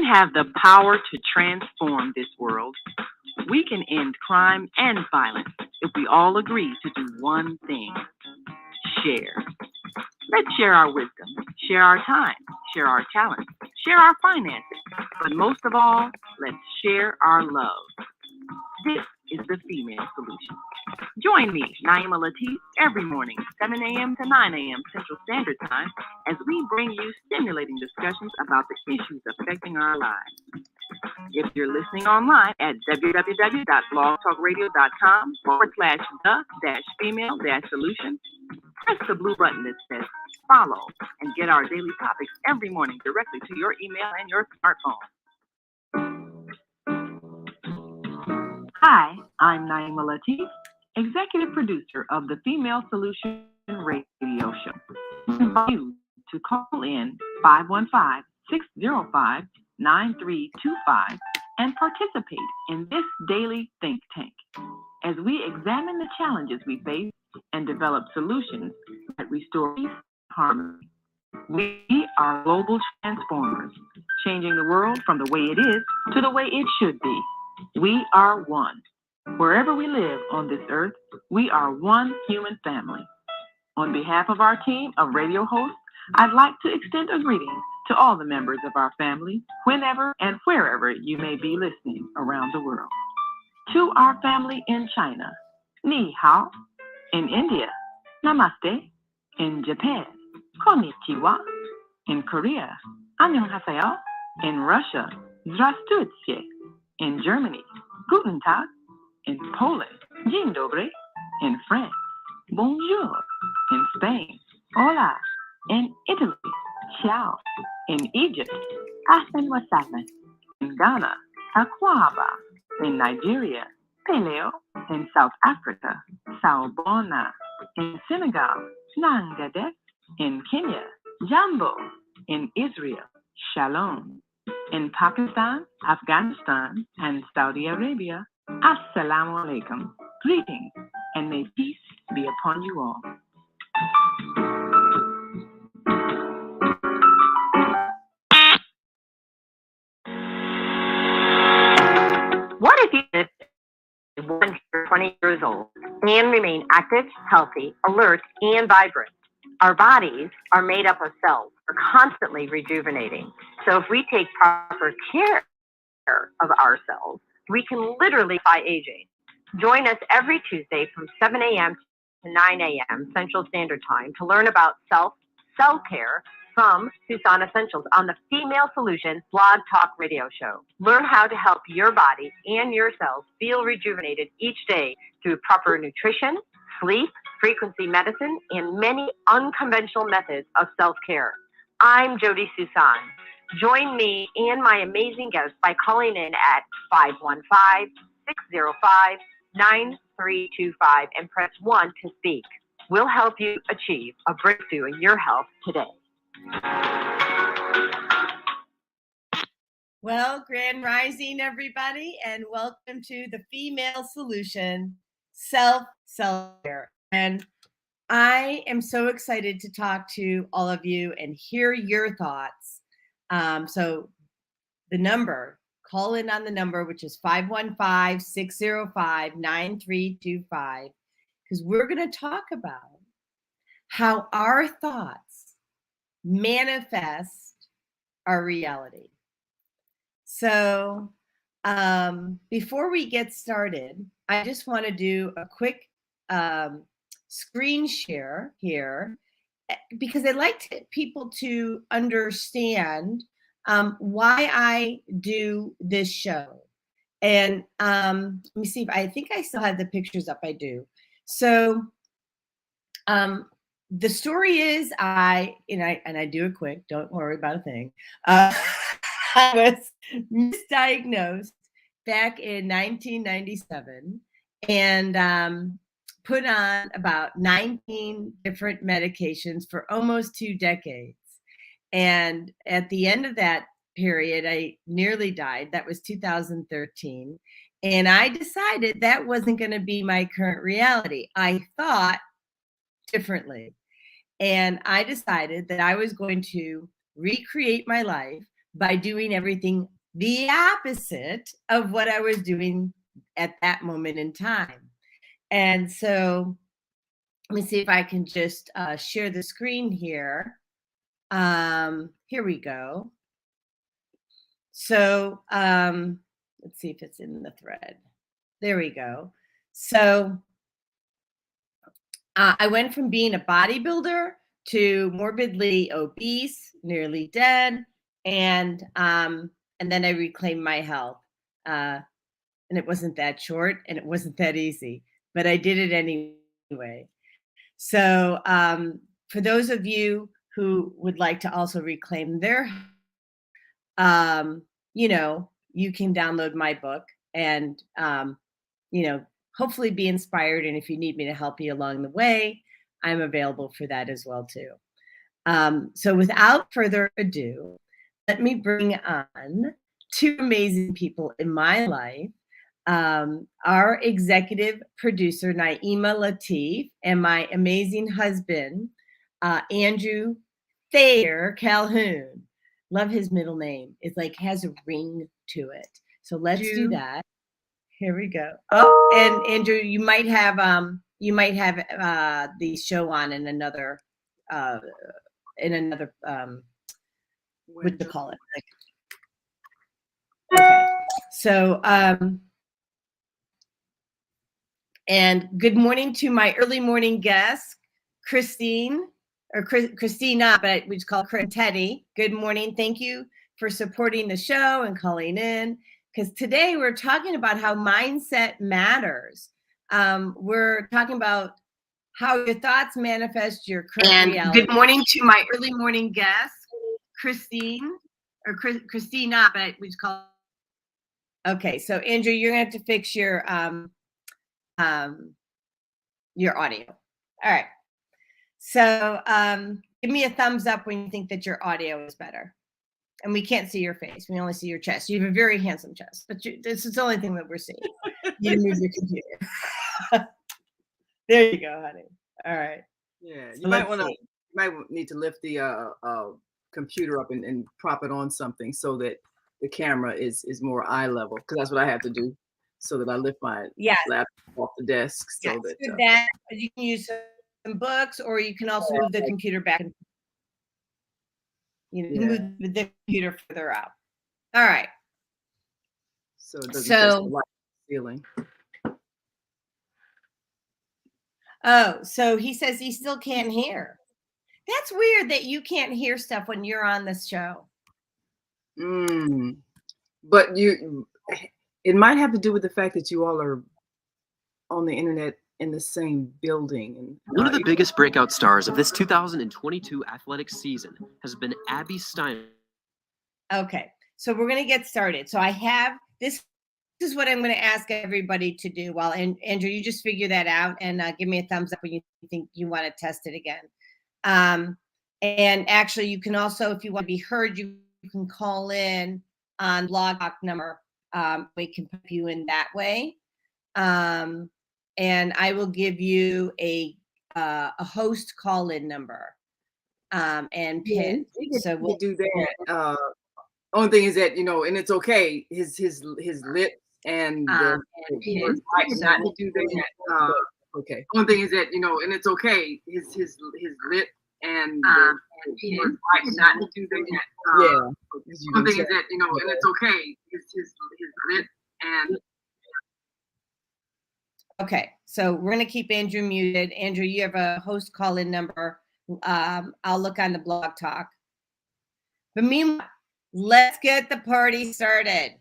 have the power to transform this world. We can end crime and violence if we all agree to do one thing: share. Let's share our wisdom, share our time, share our talents, share our finances, but most of all, let's share our love. This is the Female Solution. Join me, Naimah Latif, every morning, 7 a.m. to 9 a.m. Central Standard Time, as we bring you stimulating discussions about the issues affecting our lives. If you're listening online at www.blogtalkradio.com/the-female-solution, press the blue button that says follow and get our daily topics every morning directly to your email and your smartphone. Hi, I'm Naimah Latif, executive producer of the Female Solution Radio Show. I invite you to call in 515-605-9325 and participate in this daily think tank as we examine the challenges we face and develop solutions that restore peace and harmony. We are global transformers, changing the world from the way it is to the way it should be. We are one. Wherever we live on this earth, we are one human family. On behalf of our team of radio hosts, I'd like to extend a greeting to all the members of our family, whenever and wherever you may be listening around the world. To our family in China, Ni Hao. In India, Namaste. In Japan, Konnichiwa. In Korea, Annyeonghaseyo. In Russia, Здравствуйте. In Germany, Guten Tag. In Poland, Dzień dobry. In France, Bonjour. In Spain, Hola. In Italy, Ciao. In Egypt, Ahlan wa sahlan. In Ghana, Akwaba. In Nigeria, Peleo. In South Africa, Sawubona. In Senegal, Nangadek. In Kenya, Jambo. In Israel, Shalom. In Pakistan, Afghanistan, and Saudi Arabia, Assalamu alaikum. Greetings, and may peace be upon you all. What if you lived 120 years old and remain active, healthy, alert, and vibrant? Our bodies are made up of cells. We're constantly rejuvenating. So if we take proper care of our cells, we can literally fight aging. Join us every Tuesday from 7 a.m. to 9 a.m. Central Standard Time to learn about cell care from Susan Essentials on the Female Solution Blog Talk Radio Show. Learn how to help your body and your cells feel rejuvenated each day through proper nutrition, sleep, frequency medicine, and many unconventional methods of self-care. I'm Jodi Suson. Join me and my amazing guests by calling in at 515-605-9325 and press 1 to speak. We'll help you achieve a breakthrough in your health today. Well, Grand Rising, everybody, and welcome to the Female Solution Self-Care. And I am so excited to talk to all of you and hear your thoughts. So the number, call in on the number, which is 515-605-9325, because we're going to talk about how our thoughts manifest our reality. So before we get started, I just want to do a quick screen share here because I'd like people to understand why I do this show. And let me see if I think I still have the pictures up. I do. So the story is I do it quick. Don't worry about a thing. I was misdiagnosed back in 1997 and put on about 19 different medications for almost 2 decades. And at the end of that period, I nearly died. That was 2013. And I decided that wasn't going to be my current reality. I thought differently. And I decided that I was going to recreate my life by doing everything the opposite of what I was doing at that moment in time. And so let me see if I can just share the screen here. Here we go. So let's see if it's in the thread. There we go. So I went from being a bodybuilder to morbidly obese, nearly dead, and then I reclaimed my health. And it wasn't that short, and it wasn't that easy, but I did it anyway. So for those of you who would like to also reclaim their, you can download my book and, hopefully be inspired. And if you need me to help you along the way, I'm available for that as well too. So without further ado, let me bring on two amazing people in my life. Our executive producer, Naimah Latif, and my amazing husband, Andrew Calhoun. Love his middle name. It's like has a ring to it. So let's do that. Here we go. Oh, and Andrew, you might have the show on in another what do you call it? Okay. So and good morning to my early morning guest, Christina, but we just call her Teddy. Good morning. Thank you for supporting the show and calling in. Because today we're talking about how mindset matters. We're talking about how your thoughts manifest your current reality. Good morning to my early morning guest, Christina, but we just call. Okay, so Andrew, you're gonna have to fix your audio. All right. So give me a thumbs up when you think that your audio is better. And we can't see your face. We only see your chest. You have a very handsome chest, but this is the only thing that we're seeing. You move your computer. There you go, honey. All right. Yeah, you might need to lift the computer up and prop it on something so that the camera is more eye level, because that's what I have to do, so that I lift my laptop off the desk. So that you can use some books, or you can also move the computer back. Move the computer further out. All right. So it doesn't touch the light ceiling. Oh, so he says he still can't hear. That's weird that you can't hear stuff when you're on this show. But it might have to do with the fact that you all are on the internet in the same building. And one of the biggest breakout stars of this 2022 athletics season has been Abby Steiner. Okay, so we're going to get started. So I have this. This is what I'm going to ask everybody to do. Well, and Andrew, you just figure that out and give me a thumbs up when you think you want to test it again. And actually, you can also, if you want to be heard, you can call in on Blog Talk number. We can put you in that way. And I will give you a host call-in number and pin. So we'll do that. Only thing is that, and it's okay. His lips and the keyboard might not do that. Okay. Only thing is that, and it's okay. His lip and the keyboard might not do that. Only thing is that, and it's okay. His lip and. Okay, so we're going to keep Andrew muted. Andrew, you have a host call-in number. I'll look on the Blog Talk. But meanwhile, let's get the party started.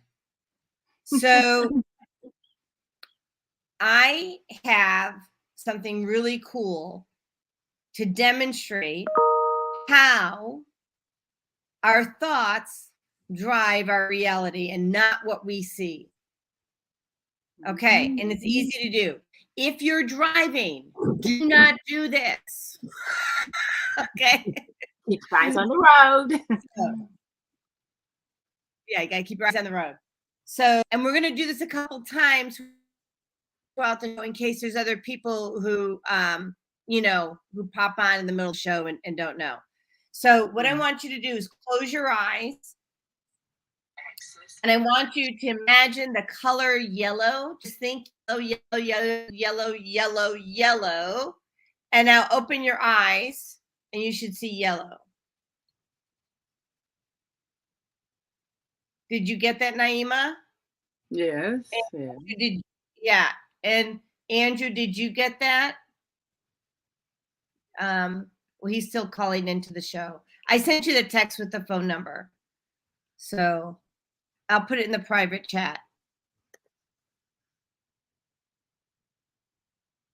So I have something really cool to demonstrate how our thoughts drive our reality and not what we see. Okay, and it's easy to do. If you're driving, do not do this. Okay. Keep your eyes on the road. Yeah, you gotta keep your eyes on the road. So, and we're gonna do this a couple times throughout the show in case there's other people who, who pop on in the middle of the show and don't know. So what I want you to do is close your eyes And I want you to imagine the color yellow. Just think yellow, yellow, yellow, yellow, yellow, yellow. And now open your eyes and you should see yellow. Did you get that, Naimah? Yes. Yeah. And Andrew, did you get that? Well, he's still calling into the show. I sent you the text with the phone number. So I'll put it in the private chat.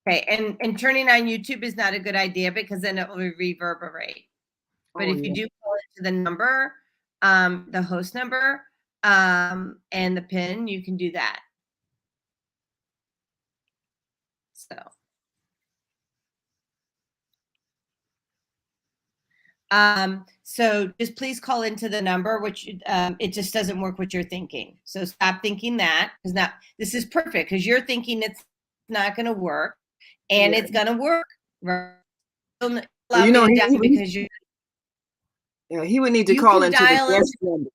Okay, and turning on YouTube is not a good idea because then it will reverberate. But if you do call into the number, the host number, and the PIN, you can do that. So just please call into the number, which it just doesn't work what you're thinking. So stop thinking that, because this is perfect because you're thinking it's not going to work, and it's going to work. Right? He would need to call into the guest number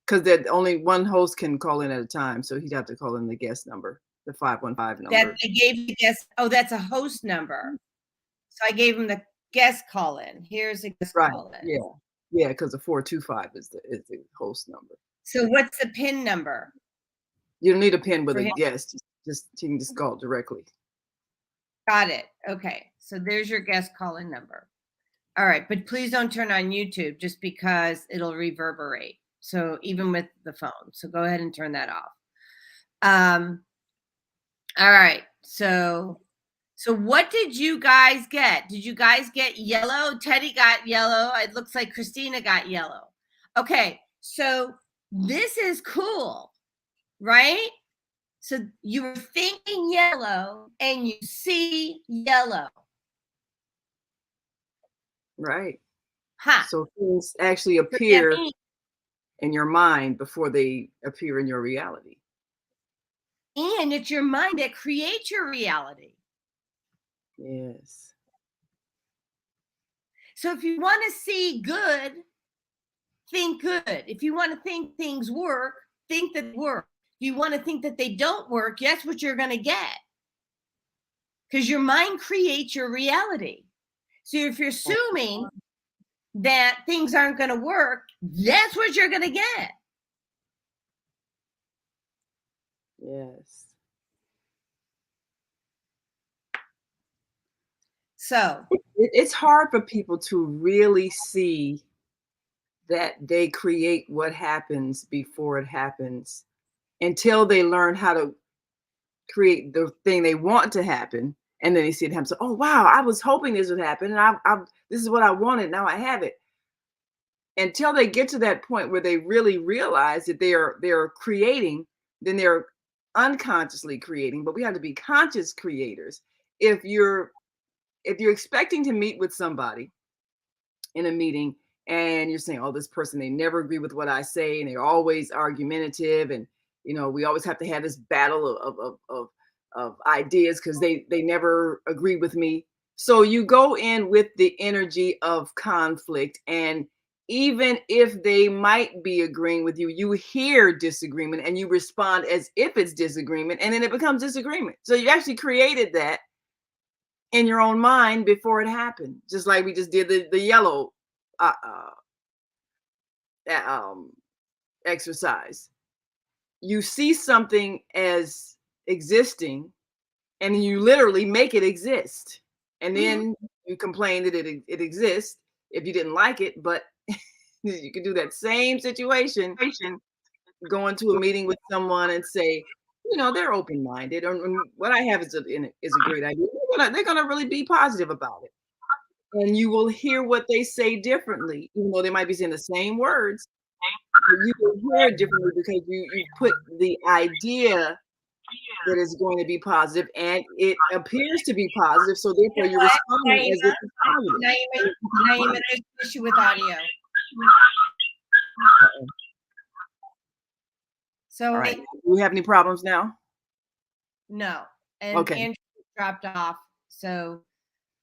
because that only one host can call in at a time. So he'd have to call in the guest number, the 515 number. That I gave the guest. Oh, that's a host number. So I gave him the guest call in. Here's a guest call in. Yeah, because the 425 is the host number. So what's the PIN number? You don't need a PIN with a guest. You can just call directly. Got it. Okay. So there's your guest call-in number. All right. But please don't turn on YouTube just because it'll reverberate. So even with the phone. So go ahead and turn that off. All right. So what did you guys get? Did you guys get yellow? Teddy got yellow. It looks like Christina got yellow. Okay. So this is cool, right? So you were thinking yellow and you see yellow. Right. So things actually appear in your mind before they appear in your reality. And it's your mind that creates your reality. Yes. So if you want to see good, think good. If you want to think things work, think that work. If you want to think that they don't work, that's what you're going to get. Because your mind creates your reality. So if you're assuming that things aren't going to work, that's what you're going to get. Yes. So it's hard for people to really see that they create what happens before it happens until they learn how to create the thing they want to happen. And then they see it happen. So, oh, wow, I was hoping this would happen. And this is what I wanted. Now I have it. Until they get to that point where they really realize that they're creating, then they're unconsciously creating. But we have to be conscious creators. If you're expecting to meet with somebody in a meeting and you're saying, oh, this person, they never agree with what I say, and they're always argumentative, and we always have to have this battle of ideas because they never agree with me. So you go in with the energy of conflict, and even if they might be agreeing with you, you hear disagreement and you respond as if it's disagreement, and then it becomes disagreement. So you actually created that in your own mind before it happened, just like we just did the yellow exercise. You see something as existing and you literally make it exist, and then you complain that it exists if you didn't like it. But you could do that same situation, go into a meeting with someone and say, they're open-minded, and what I have is a great idea. They're gonna really be positive about it, and you will hear what they say differently, even though they might be saying the same words. But you will hear it differently because you put the idea that is going to be positive, and it appears to be positive. So therefore, you're responding as if it's positive. Naimah, there's an issue with audio. So, all right. Do we have any problems now? No. And okay. Andrew dropped off. So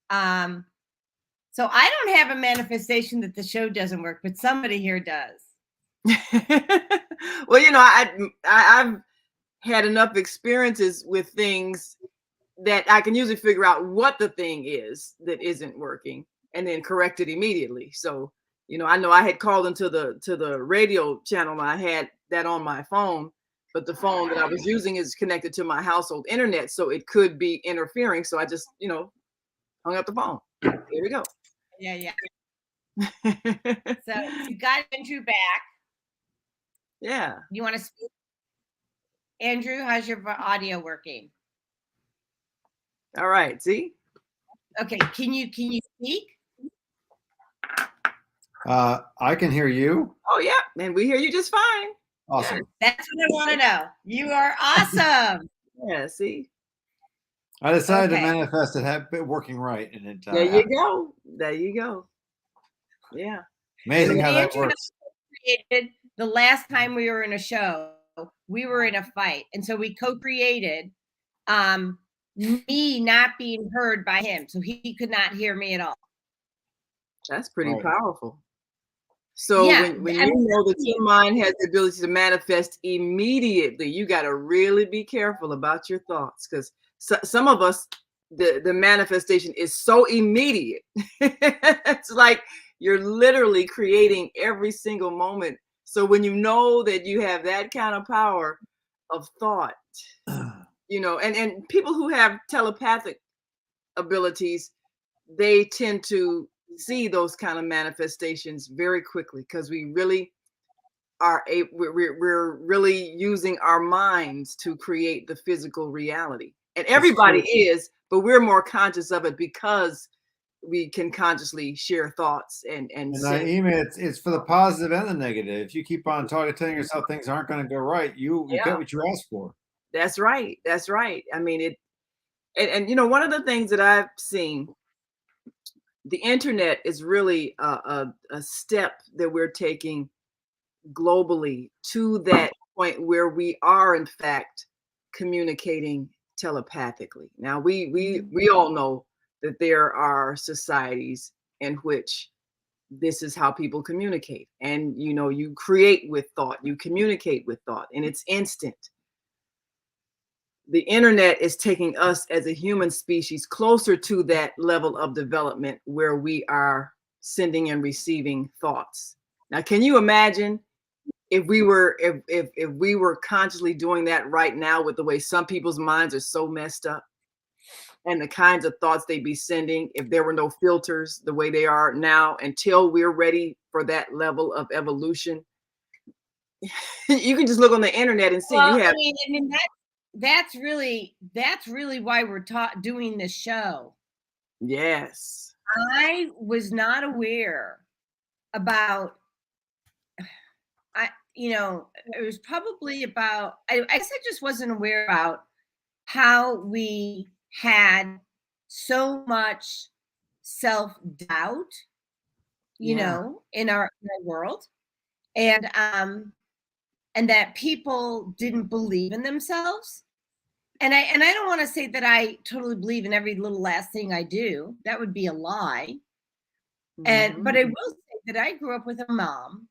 I don't have a manifestation that the show doesn't work, but somebody here does. Well, I've had enough experiences with things that I can usually figure out what the thing is that isn't working and then correct it immediately. So, I know I had called into the radio channel. I had that on my phone, but the phone that I was using is connected to my household internet, so it could be interfering. So I just, hung up the phone. There we go. Yeah. So you got Andrew back. Yeah. You want to speak? Andrew, how's your audio working? All right. See? Okay. Can you speak? I can hear you. Oh yeah, and we hear you just fine. Awesome. That's what I want to know. You are awesome. Yeah. See? I decided to manifest it had been working right, and it. There you go. There you go. Yeah. Amazing how that Andrew works. created the last time we were in a show. We were in a fight, and so we co-created me not being heard by him, so he could not hear me at all. That's pretty powerful. So when you know that your mind has the ability to manifest immediately, you got to really be careful about your thoughts, because some of us, the manifestation is so immediate. It's like you're literally creating every single moment. So when you know that you have that kind of power of thought, and people who have telepathic abilities, they tend to see those kind of manifestations very quickly, because we really we're really using our minds to create the physical reality. And everybody is, but we're more conscious of it because we can consciously share thoughts and Naimah, it's for the positive and the negative. If you keep on telling yourself things aren't going to go right, you get what you asked for. That's right. That's right. I mean, and one of the things that I've seen, the internet is really a step that we're taking globally to that point where we are in fact communicating telepathically. Now we all know that there are societies in which this is how people communicate, and you create with thought, you communicate with thought, and it's instant. The internet is taking us as a human species closer to that level of development where we are sending and receiving thoughts. Now, can you imagine if we were consciously doing that right now, with the way some people's minds are so messed up and the kinds of thoughts they'd be sending if there were no filters the way they are now, until we're ready for that level of evolution? You can just look on the internet and see. Well, I mean, that's really why we're doing this show. Yes. I was not aware about, it was probably about, I guess I just wasn't aware about how we had so much self-doubt, in our world, and that people didn't believe in themselves. And I don't want to say that I totally believe in every little last thing I do. That would be a lie. But I will say that I grew up with a mom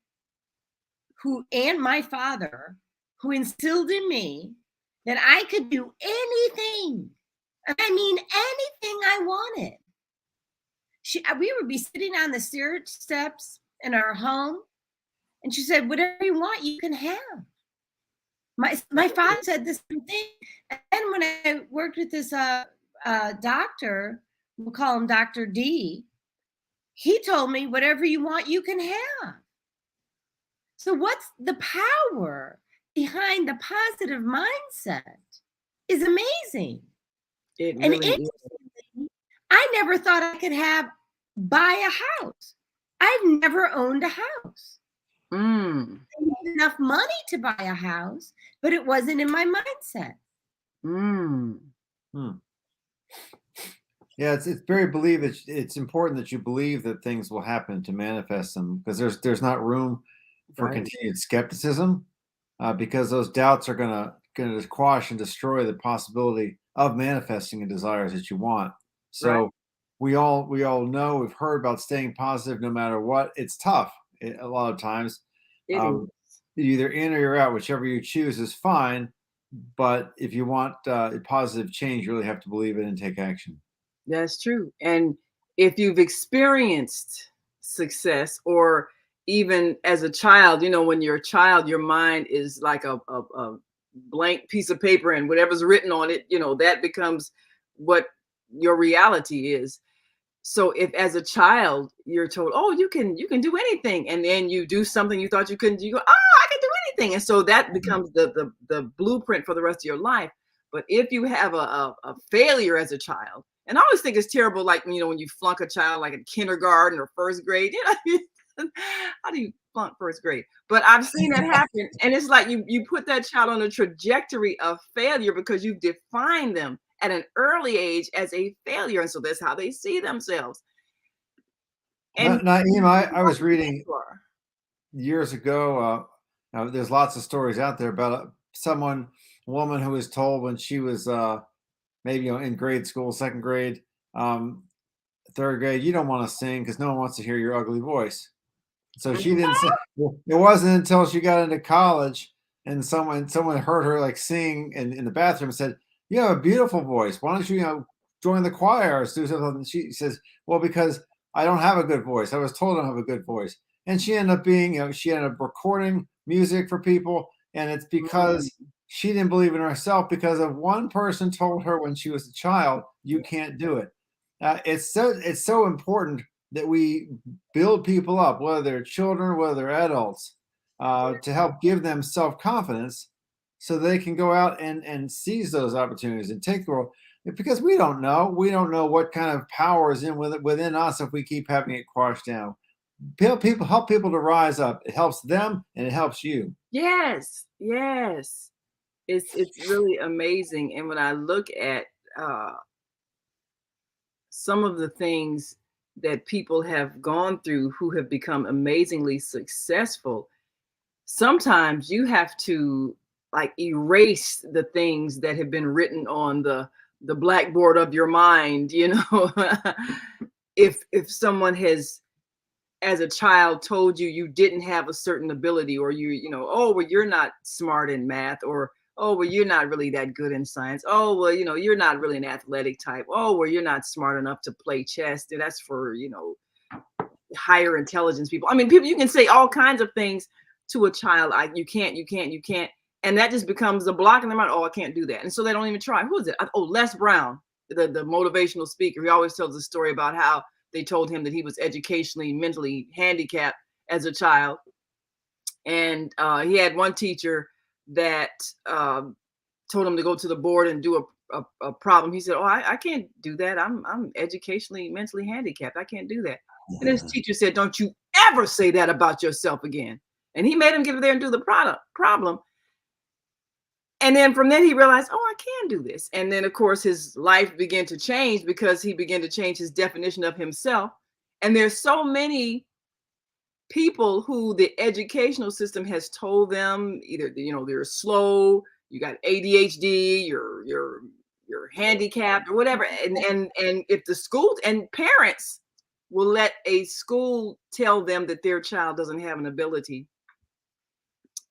and my father, who instilled in me that I could do anything. I mean, anything I wanted. We would be sitting on the steps in our home, and she said, "Whatever you want, you can have." My father said the same thing. And then when I worked with this doctor, we'll call him Dr. D, he told me, "Whatever you want, you can have." So what's the power behind the positive mindset is amazing. It really is. I never thought I could buy a house. I've never owned a house. I had enough money to buy a house, but it wasn't in my mindset. Yeah, it's very it's important that you believe that things will happen to manifest them, because there's not room for continued skepticism, because those doubts are gonna quash and destroy the possibility of manifesting the desires that you want. So we all we've heard about staying positive no matter what. It's tough a lot of times. you're either in or you're out. Whichever you choose is fine. But if you want a positive change, you really have to believe it and take action. That's true. And if you've experienced success, or even as a child, you know, when you're a child, your mind is like a blank piece of paper, and whatever's written on it, you know, that becomes what your reality is. So if as a child you're told, oh, you can do anything, and then you do something you thought you couldn't do, you go, oh, I can do anything. And so that becomes the blueprint for the rest of your life. But if you have a failure as a child, and I always think it's terrible, like, you know, when you flunk a child like in kindergarten or first grade, you know, how do you flunk first grade? But I've seen that happen. And it's like you put that child on a trajectory of failure because you've defined them at an early age as a failure. And so that's how they see themselves. And Naimah, I was reading years ago, there's lots of stories out there about a woman who was told when she was maybe, you know, in grade school, second grade, third grade, you don't want to sing because no one wants to hear your ugly voice. So she didn't sing. It wasn't until she got into college and someone heard her like sing in the bathroom and said, you have a beautiful voice. Why don't you, you know, join the choir or do something? She says, well, because I don't have a good voice. I was told I don't have a good voice. And she ended up being, you know, she ended up recording music for people. And it's because she didn't believe in herself, because of one person told her when she was a child, you can't do it. It's so important that we build people up, whether they're children, whether they're adults, to help give them self-confidence so they can go out and seize those opportunities and take the world. Because we don't know what kind of power is within us if we keep having it quashed down. Help people to rise up. It helps them and it helps you. yes, yes. It's really amazing. And when I look at some of the things that people have gone through who have become amazingly successful, sometimes you have to like erase the things that have been written on the blackboard of your mind, you know. if someone has, as a child, told you didn't have a certain ability, or you know, oh, well, you're not smart in math, or oh, well, you're not really that good in science. Oh, well, you know, you're not really an athletic type. Oh, well, you're not smart enough to play chess. That's for, you know, higher intelligence people. I mean, people, you can say all kinds of things to a child. Like, you can't. And that just becomes a block in their mind. Oh, I can't do that. And so they don't even try. Who is it? Oh, Les Brown, the motivational speaker. He always tells a story about how they told him that he was educationally, mentally handicapped as a child. And he had one teacher that told him to go to the board and do a problem. He said, oh, I can't do that. I'm educationally, mentally handicapped. I can't do that. And his teacher said, don't you ever say that about yourself again. And he made him get there and do the problem. And then from then he realized, oh, I can do this. And then, of course, his life began to change because he began to change his definition of himself. And there's so many people who the educational system has told them either, you know, they're slow, you got ADHD, you're handicapped or whatever. And if the school and parents will let a school tell them that their child doesn't have an ability,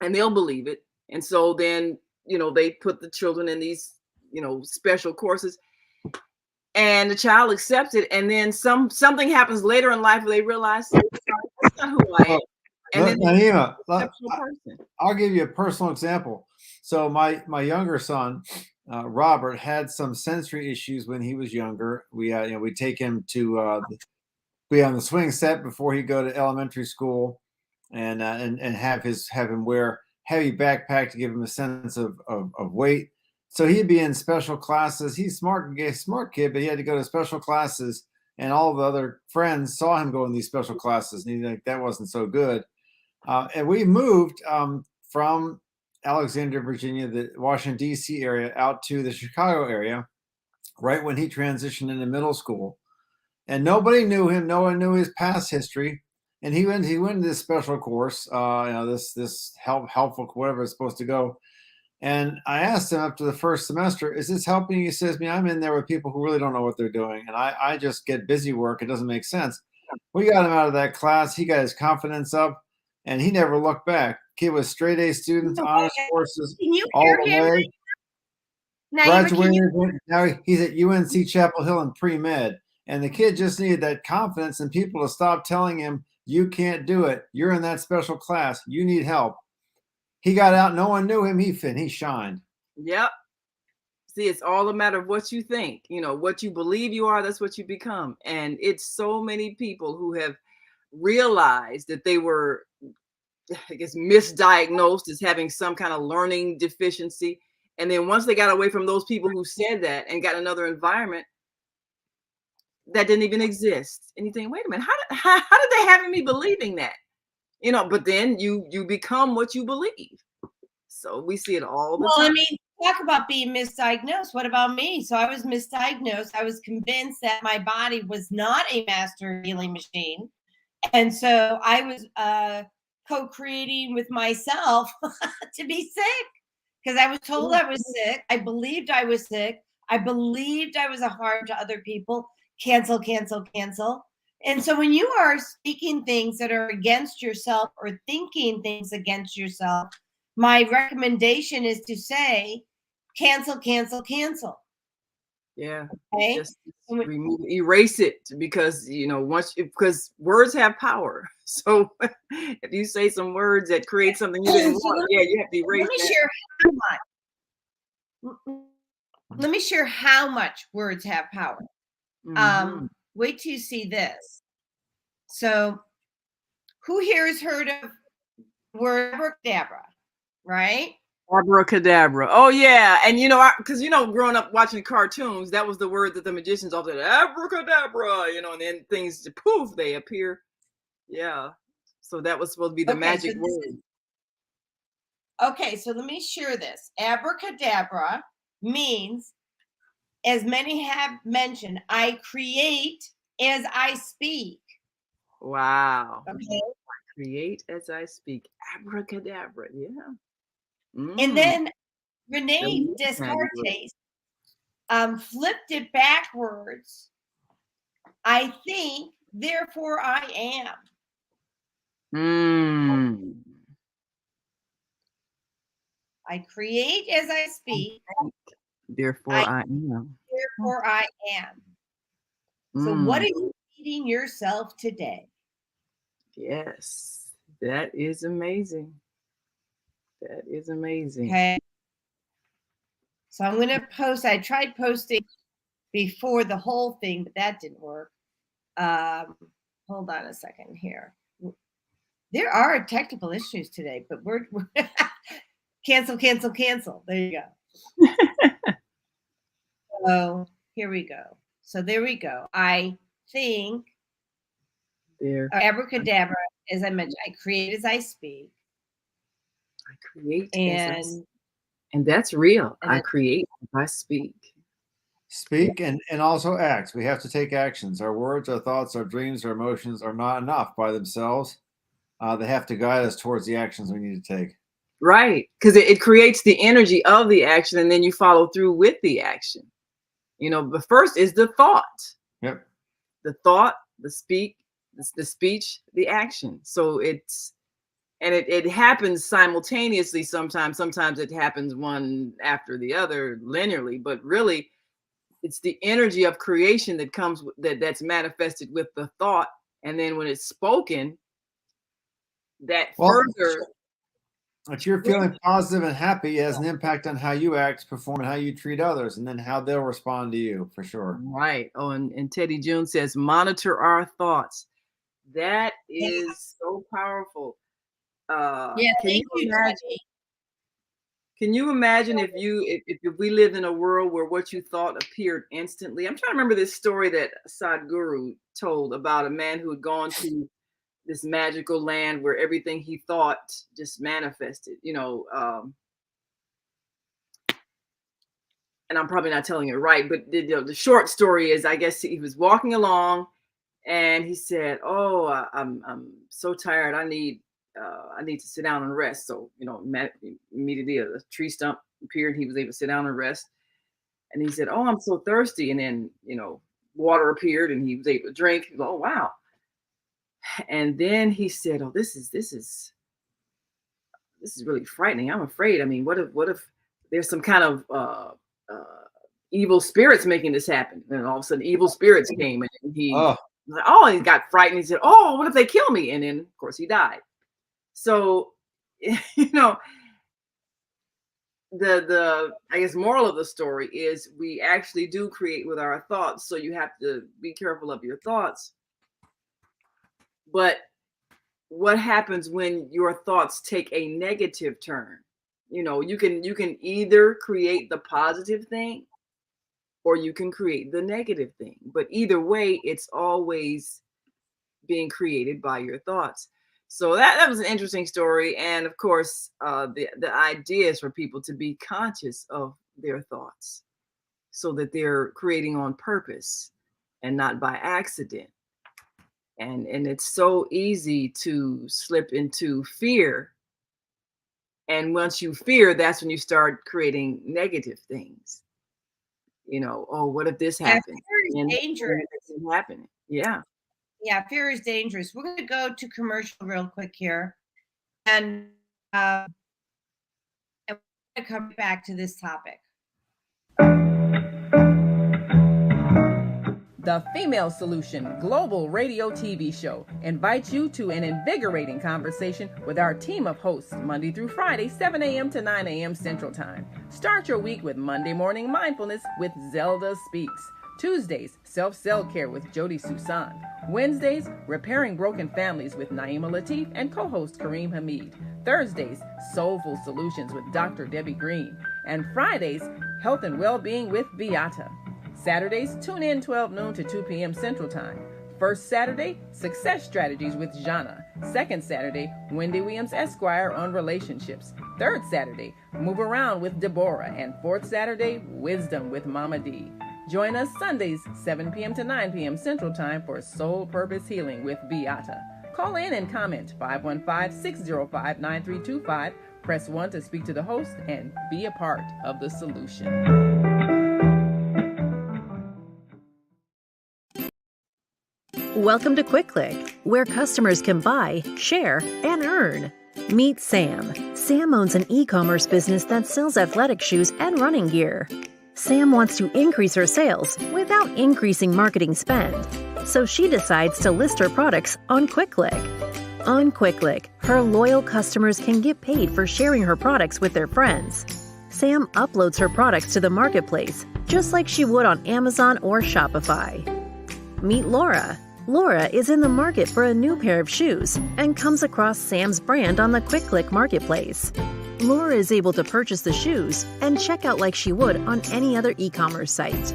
and they'll believe it. And so then, you know, they put the children in these, you know, special courses, and the child accepts it. And then something happens later in life where they realize that's not who I am. And then Naimah, I'll give you a personal example. So my younger son, Robert, had some sensory issues when he was younger. We take him to be on the swing set before he go to elementary school, and have him wear heavy backpack to give him a sense of weight. So he'd be in special classes. He's smart kid, but he had to go to special classes, and all the other friends saw him go in these special classes, and he's like, that wasn't so good. And we moved from Alexandria, Virginia, the Washington, D.C. area, out to the Chicago area, right when he transitioned into middle school. And nobody knew him. No one knew his past history. And he went to this special course, this helpful, whatever it's supposed to go. And I asked him after the first semester, is this helping you? He says, I'm in there with people who really don't know what they're doing. And I just get busy work. It doesn't make sense. We got him out of that class. He got his confidence up, and he never looked back. kid was straight A students, honors courses Can you all hear the him? way. Naimah, can you? Graduated. Now he's at UNC Chapel Hill in pre-med. And the kid just needed that confidence and people to stop telling him, you can't do it. You're in that special class. You need help. He got out. No one knew him. He shined. Yep. See, it's all a matter of what you think. You know, what you believe you are, that's what you become. And it's so many people who have realized that they were, I guess, misdiagnosed as having some kind of learning deficiency. And then once they got away from those people who said that and got another environment that didn't even exist, and you think, wait a minute, how did they have me believing that? You know, but then you become what you believe. So we see it all the time. Well, I mean, talk about being misdiagnosed. What about me? So I was misdiagnosed. I was convinced that my body was not a master healing machine. And so I was co-creating with myself to be sick because I was told I was sick. I believed I was sick. I believed I was a harm to other people. Cancel, cancel, cancel. And so when you are speaking things that are against yourself or thinking things against yourself, my recommendation is to say, cancel, cancel, cancel. Yeah. Okay. Just erase it, because, you know, because words have power. So if you say some words that create something you didn't want, you have to erase Let me share how much words have power. Wait till you see this. So who here has heard of word abracadabra, right? Abracadabra. Oh yeah. And you know, because growing up watching cartoons, that was the word that the magicians all said, abracadabra, and then things poof, they appear. Yeah. So that was supposed to be the magic word. Okay, so let me share this. Abracadabra means, as many have mentioned, I create as I speak. Wow. Okay. I create as I speak. Abracadabra. Yeah. And then Rene Descartes flipped it backwards. I think, therefore I am. I create as I speak. Therefore I am. Therefore I am. So what are you feeding yourself today? Yes, that is amazing. That is amazing. Okay. So I'm going to post. I tried posting before the whole thing, but that didn't work. Hold on a second here. There are technical issues today, but we're cancel, cancel, cancel. There you go. So here we go. So there we go. I think abracadabra, as I mentioned, I create as I speak. I create and that's real. I create as I speak. Speak and also act. We have to take actions. Our words, our thoughts, our dreams, our emotions are not enough by themselves. They have to guide us towards the actions we need to take. Right. Because it creates the energy of the action, and then you follow through with the action. But first is the thought. Yep. The thought, the speech, the action. So it happens simultaneously sometimes. Sometimes it happens one after the other linearly, but really it's the energy of creation that comes that's manifested with the thought. And then when it's spoken, further. If you're feeling positive and happy, it has an impact on how you act, perform, and how you treat others, and then how they'll respond to you, for sure. Right. Oh, and Teddy June says, monitor our thoughts. That is so powerful. Can you imagine if we lived in a world where what you thought appeared instantly? I'm trying to remember this story that Sadhguru told about a man who had gone to this magical land where everything he thought just manifested, and I'm probably not telling it right, but the short story is, I guess he was walking along and he said, oh, I'm so tired. I need to sit down and rest. So, immediately a tree stump appeared. He was able to sit down and rest. And he said, oh, I'm so thirsty. And then, water appeared and he was able to drink. He goes, oh, wow. And then he said, oh, this is this is really frightening. I'm afraid. I mean, what if there's some kind of evil spirits making this happen? And all of a sudden, evil spirits came, and he got frightened. He said, "Oh, what if they kill me?" And then, of course, he died. So, the I guess moral of the story is we actually do create with our thoughts. So you have to be careful of your thoughts. But what happens when your thoughts take a negative turn? You can either create the positive thing or you can create the negative thing. But either way, it's always being created by your thoughts. So that was an interesting story. And of course, the idea is for people to be conscious of their thoughts so that they're creating on purpose and not by accident. And it's so easy to slip into fear. And once you fear, that's when you start creating negative things. Oh, what if this happens? Fear is dangerous. It's happening. Yeah. Yeah, fear is dangerous. We're going to go to commercial real quick here. And we're going to come back to this topic. The Female Solution Global Radio TV Show invites you to an invigorating conversation with our team of hosts Monday through Friday, 7 a.m. to 9 a.m. Central Time. Start your week with Monday Morning Mindfulness with Zelda Speaks. Tuesdays, Self-Cell Care with Jodi Suson. Wednesdays, Repairing Broken Families with Naimah Latif and co-host Kareem Hamid. Thursdays, Soulful Solutions with Dr. Debbie Green. And Fridays, Health and Wellbeing with Beata. Saturdays, tune in 12 noon to 2 p.m. Central Time. First Saturday, Success Strategies with Jana. Second Saturday, Wendy Williams Esquire on relationships. Third Saturday, Move Around with Deborah. And fourth Saturday, Wisdom with Mama D. Join us Sundays, 7 p.m. to 9 p.m. Central Time for Soul Purpose Healing with Beata. Call in and comment 515-605-9325. Press 1 to speak to the host and be a part of the solution. Welcome to Quick Click, where customers can buy, share, and earn. Meet Sam. Sam owns an e-commerce business that sells athletic shoes and running gear. Sam wants to increase her sales without increasing marketing spend, so she decides to list her products on Quick Click. On Quick Click, her loyal customers can get paid for sharing her products with their friends. Sam uploads her products to the marketplace, just like she would on Amazon or Shopify. Meet Laura. Laura is in the market for a new pair of shoes and comes across Sam's brand on the Quick Click marketplace. Laura is able to purchase the shoes and check out like she would on any other e-commerce site.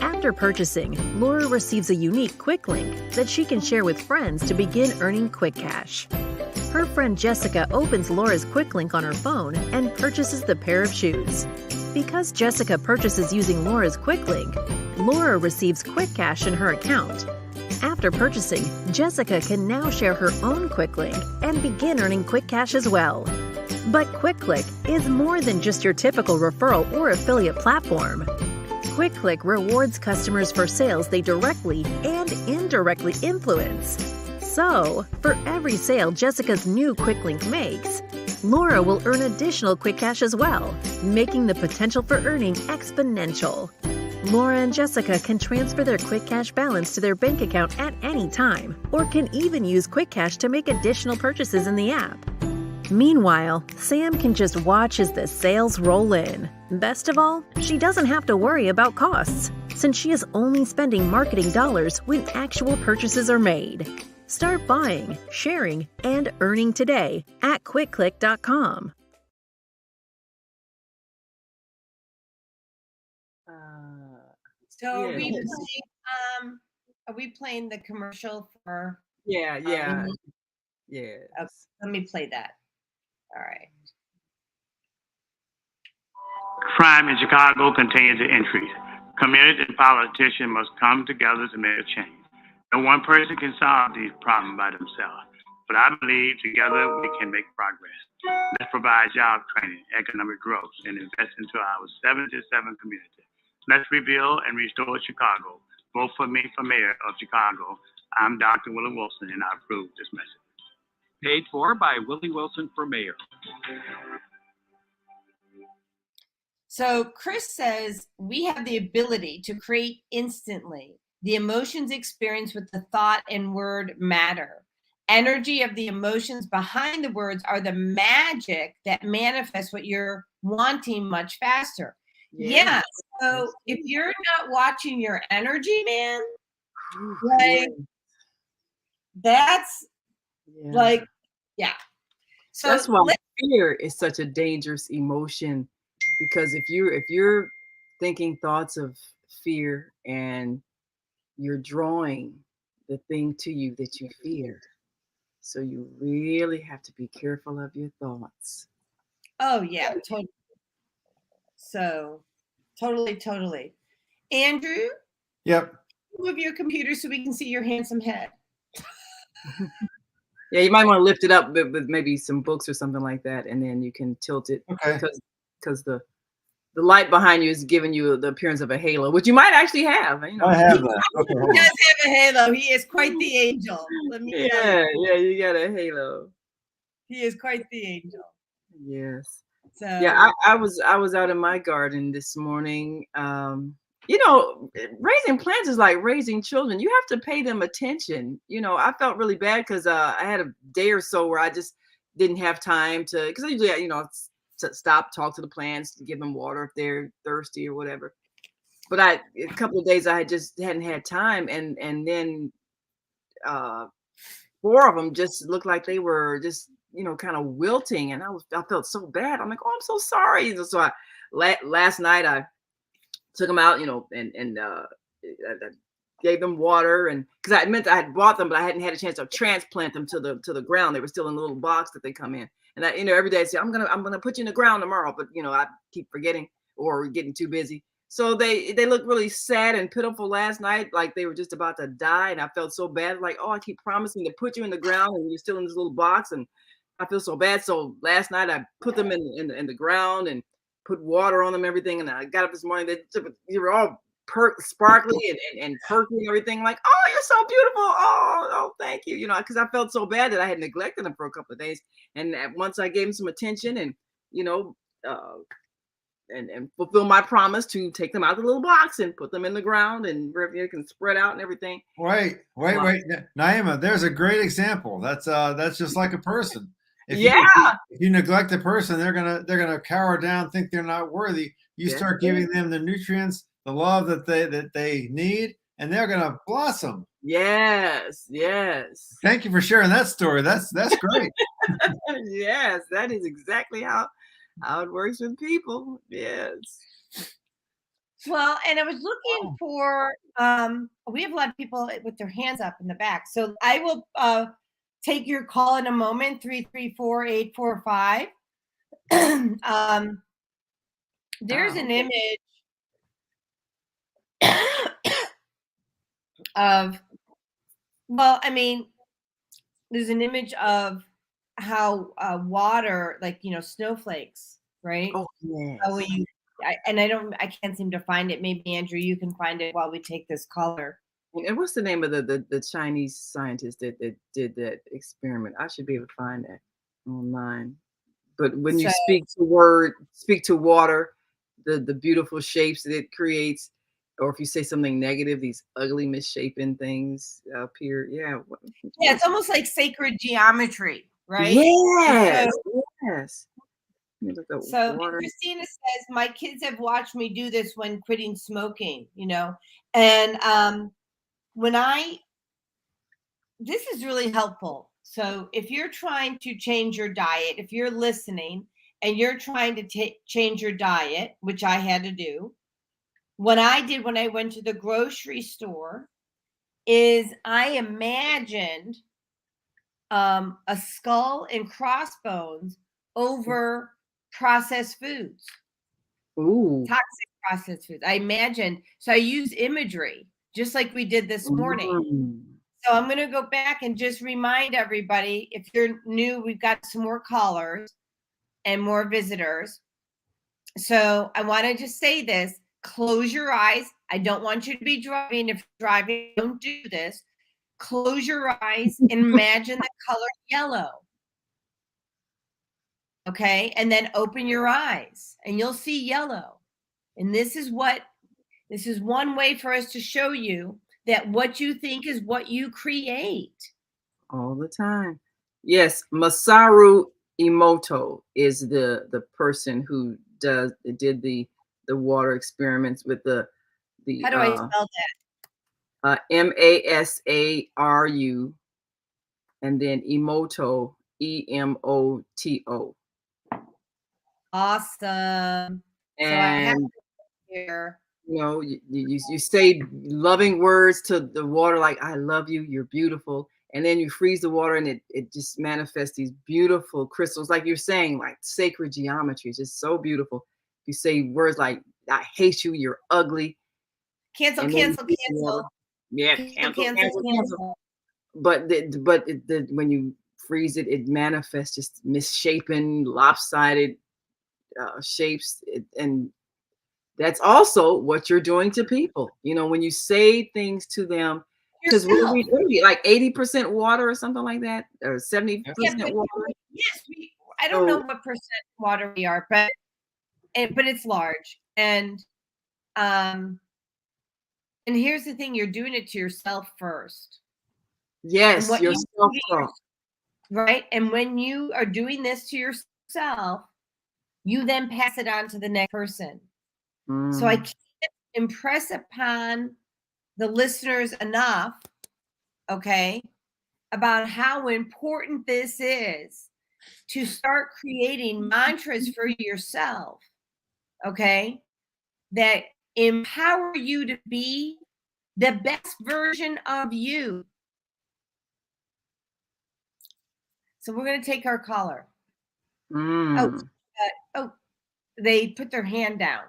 After purchasing, Laura receives a unique Quick Link that she can share with friends to begin earning Quick Cash. Her friend Jessica opens Laura's Quick Link on her phone and purchases the pair of shoes. Because Jessica purchases using Laura's Quick Link, Laura receives Quick Cash in her account. After purchasing, Jessica can now share her own Quick Link and begin earning Quick Cash as well. But Quick Click is more than just your typical referral or affiliate platform. Quick Click rewards customers for sales they directly and indirectly influence. So, for every sale Jessica's new Quick Link makes, Laura will earn additional Quick Cash as well, making the potential for earning exponential. Laura and Jessica can transfer their Quick Cash balance to their bank account at any time, or can even use Quick Cash to make additional purchases in the app. Meanwhile, Sam can just watch as the sales roll in. Best of all, she doesn't have to worry about costs, since she is only spending marketing dollars when actual purchases are made. Start buying, sharing, and earning today at QuickClick.com. So Yes. are we playing the commercial for? Yeah. Okay, Yes. let me play that. All right. Crime in Chicago continues to increase. Community and politicians must come together to make a change. No one person can solve these problems by themselves, but I believe together we can make progress. Let's provide job training, economic growth, and invest into our 77 communities. Let's rebuild and restore Chicago. Vote for me for mayor of Chicago. I'm Dr. Willie Wilson, and I approve this message. Paid for by Willie Wilson for mayor. So Chris says we have the ability to create instantly. The emotions experienced with the thought and word matter. Energy of the emotions behind the words are the magic that manifests what you're wanting much faster. Yeah. So if you're not watching your energy, man, like that's like, yeah. So that's why fear is such a dangerous emotion, because if you're thinking thoughts of fear and you're drawing the thing to you that you fear. So you really have to be careful of your thoughts. Oh yeah, totally. So totally. Andrew? Yep. Move your computer so we can see your handsome head. Yeah, you might want to lift it up with maybe some books or something like that, and then you can tilt it. Okay. Because the light behind you is giving you the appearance of a halo, which you might actually have. You know. I have that. Okay, he does have a halo. He is quite the angel. Let me tell you. Yeah, you got a halo. He is quite the angel. Yes. So yeah, I was out in my garden this morning. You know, raising plants is like raising children. You have to pay them attention. You know, I felt really bad because I had a day or so where I just didn't have time to, because I usually, you know, stop, talk to the plants, give them water if they're thirsty or whatever. But a couple of days I just hadn't had time, and then 4 of them just looked like they were just, you know, kind of wilting, and I felt so bad. I'm like, oh, I'm so sorry. And so last night I took them out, you know, and I gave them water, and because I had bought them, but I hadn't had a chance to transplant them to the ground. They were still in the little box that they come in. And I, you know, every day I say, I'm gonna put you in the ground tomorrow, but you know, I keep forgetting or getting too busy. So they looked really sad and pitiful last night, like they were just about to die. And I felt so bad, like, oh, I keep promising to put you in the ground and you're still in this little box, and I feel so bad. So last night I put them in the ground and put water on them, everything. And I got up this morning, they were all sparkly and perky and everything. Like, oh, you're so beautiful. Oh, thank you. You know, because I felt so bad that I had neglected them for a couple of days. And once I gave them some attention and, you know, and fulfill my promise to take them out of the little box and put them in the ground and where they can spread out and everything. Wait. Naimah, there's a great example. That's just like a person. If you neglect a person, they're gonna cower down, think they're not worthy. You start giving them the nutrients, the love that they need, and they're gonna blossom. Yes. Thank you for sharing that story. That's great. Yes, that is exactly how it works with people. Yes. Well, and I was looking for we have a lot of people with their hands up in the back. So I will take your call in a moment, 334-845. There's an image of, well, I mean, there's an image of how water, like, you know, snowflakes, right? Oh, yes. I can't seem to find it. Maybe Andrew, you can find it while we take this caller. And what's the name of the Chinese scientist that did that experiment? I should be able to find that online. But when you speak to water, the beautiful shapes that it creates, or if you say something negative, these ugly misshapen things appear. Yeah, it's almost like sacred geometry, right? Yes. So Christina says, my kids have watched me do this when quitting smoking, you know, and this is really helpful. So if you're trying to change your diet, if you're listening and you're trying to change your diet, which I had to do, what I did when I went to the grocery store is I imagined a skull and crossbones over processed foods. Ooh. Toxic processed foods. I imagined. So I use imagery, just like we did this morning. So I'm going to go back and just remind everybody, if you're new, we've got some more callers and more visitors. So I want to just say this. Close your eyes. I don't want you to be driving. If you're driving, don't do this. Close your eyes and imagine the color yellow. Okay. And then open your eyes and you'll see yellow. And this is one way for us to show you that what you think is what you create. All the time. Yes, Masaru Emoto is the person who did the water experiments with the How do I spell that? Masaru and then Emoto, Emoto. Awesome. And so I have to here. You know, you say loving words to the water like I love you, you're beautiful, and then you freeze the water and it just manifests these beautiful crystals, like you're saying, like sacred geometry, just so beautiful. You say words like I hate you, you're ugly. Cancel. Yeah, cancel. But when you freeze it, it manifests just misshapen, lopsided shapes, and that's also what you're doing to people. You know, when you say things to them, because what we do, like 80% water or something like that, or 70% water. Yes, I don't know what percent water we are, but it's large. And here's the thing: you're doing it to yourself first. Yes, yourself first. Right, and when you are doing this to yourself, you then pass it on to the next person. So I can't impress upon the listeners enough, okay, about how important this is to start creating mantras for yourself, okay, that empower you to be the best version of you. So we're going to take our caller. They put their hand down.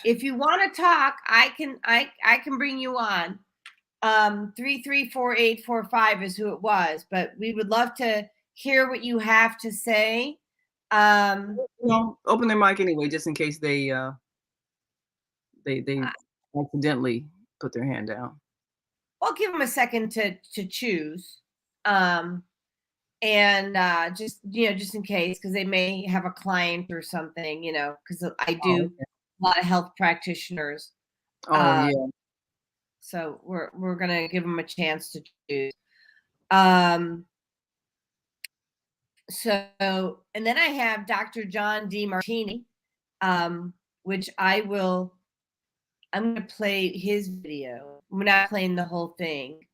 If you want to talk, I can bring you on. 334845 is who it was, but we would love to hear what you have to say. Well, open their mic anyway, just in case they accidentally put their hand down. I'll give them a second to choose, and just in case, because they may have a client or something, because I do a lot of health practitioners. Yeah. So we're gonna give them a chance to choose. So, and then I have Dr. John D. Martini, which I'm going to play his video. We're not playing the whole thing,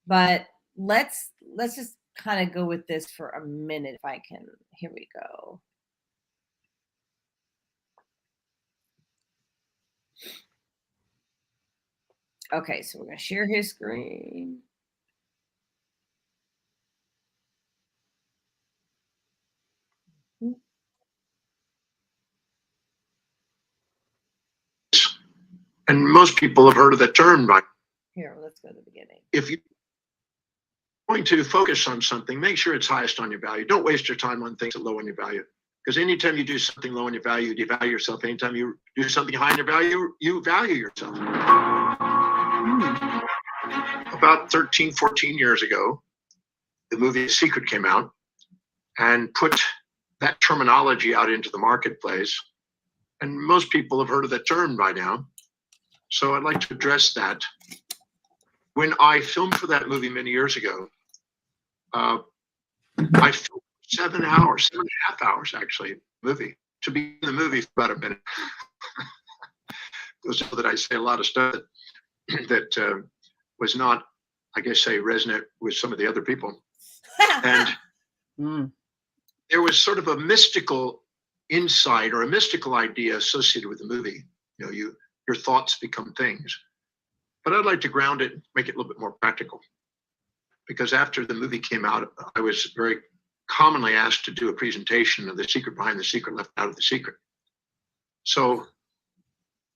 but let's just kind of go with this for a minute if I can. Here we go. Okay, so we're going to share his screen. And most people have heard of the term, right? Here, let's go to the beginning. If you're going to focus on something, make sure it's highest on your value. Don't waste your time on things that are low on your value. Because anytime you do something low on your value, you devalue yourself. Anytime you do something high on your value, you value yourself. About 13, 14 years ago, the movie Secret came out and put that terminology out into the marketplace. And most people have heard of the term by now. So I'd like to address that. When I filmed for that movie many years ago, I filmed 7 hours, 7.5 hours actually, movie, to be in the movie for about a minute. So that I say a lot of stuff that was not, I guess, resonant with some of the other people. And there was sort of a mystical insight or a mystical idea associated with the movie. Your thoughts become things. But I'd like to ground it, make it a little bit more practical. Because after the movie came out, I was very commonly asked to do a presentation of the secret behind the secret, left out of the secret. So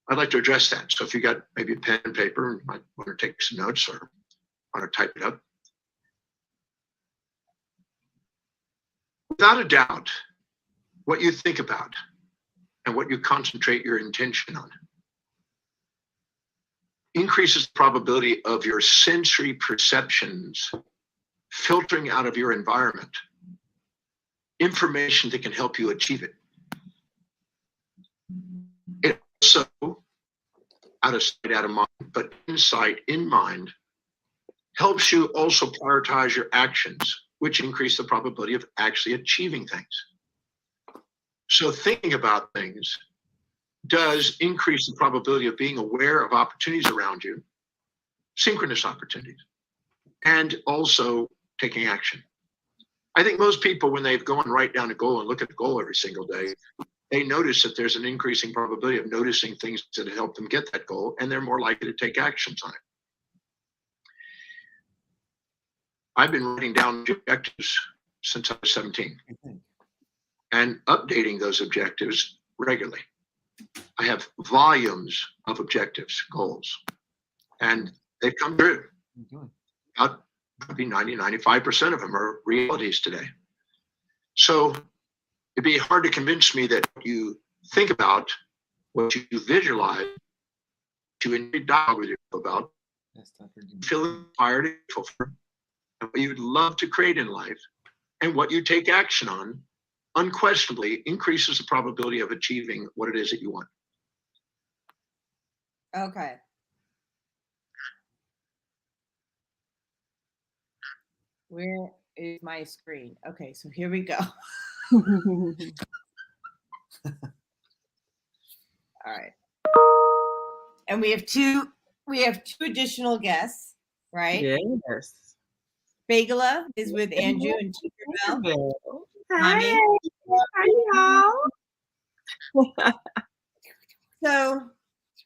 I'd like to address that. So if you got maybe a pen and paper, you might want to take some notes or want to type it up. Without a doubt, what you think about and what you concentrate your intention on increases the probability of your sensory perceptions filtering out of your environment information that can help you achieve it. It also, out of sight, out of mind, but insight in mind, helps you also prioritize your actions, which increase the probability of actually achieving things. So thinking about things does increase the probability of being aware of opportunities around you, synchronous opportunities, and also taking action. I think most people, when they've gone right down a goal and look at the goal every single day, they notice that there's an increasing probability of noticing things that help them get that goal, and they're more likely to take actions on it. I've been writing down objectives since I was 17 and updating those objectives regularly. I have volumes of objectives, goals, and they've come true. About probably 95% of them are realities today. So it'd be hard to convince me that what you think about, what you visualize, what you enjoy dialogue with yourself about, feel inspired and fulfilled, and what you'd love to create in life, and what you take action on, unquestionably increases the probability of achieving what it is that you want. Okay. Where is my screen? Okay, so here we go. All right. And we have two additional guests, right? Yes. Bagala is with Andrew and Tinkerbell. Hi. Hi, y'all. So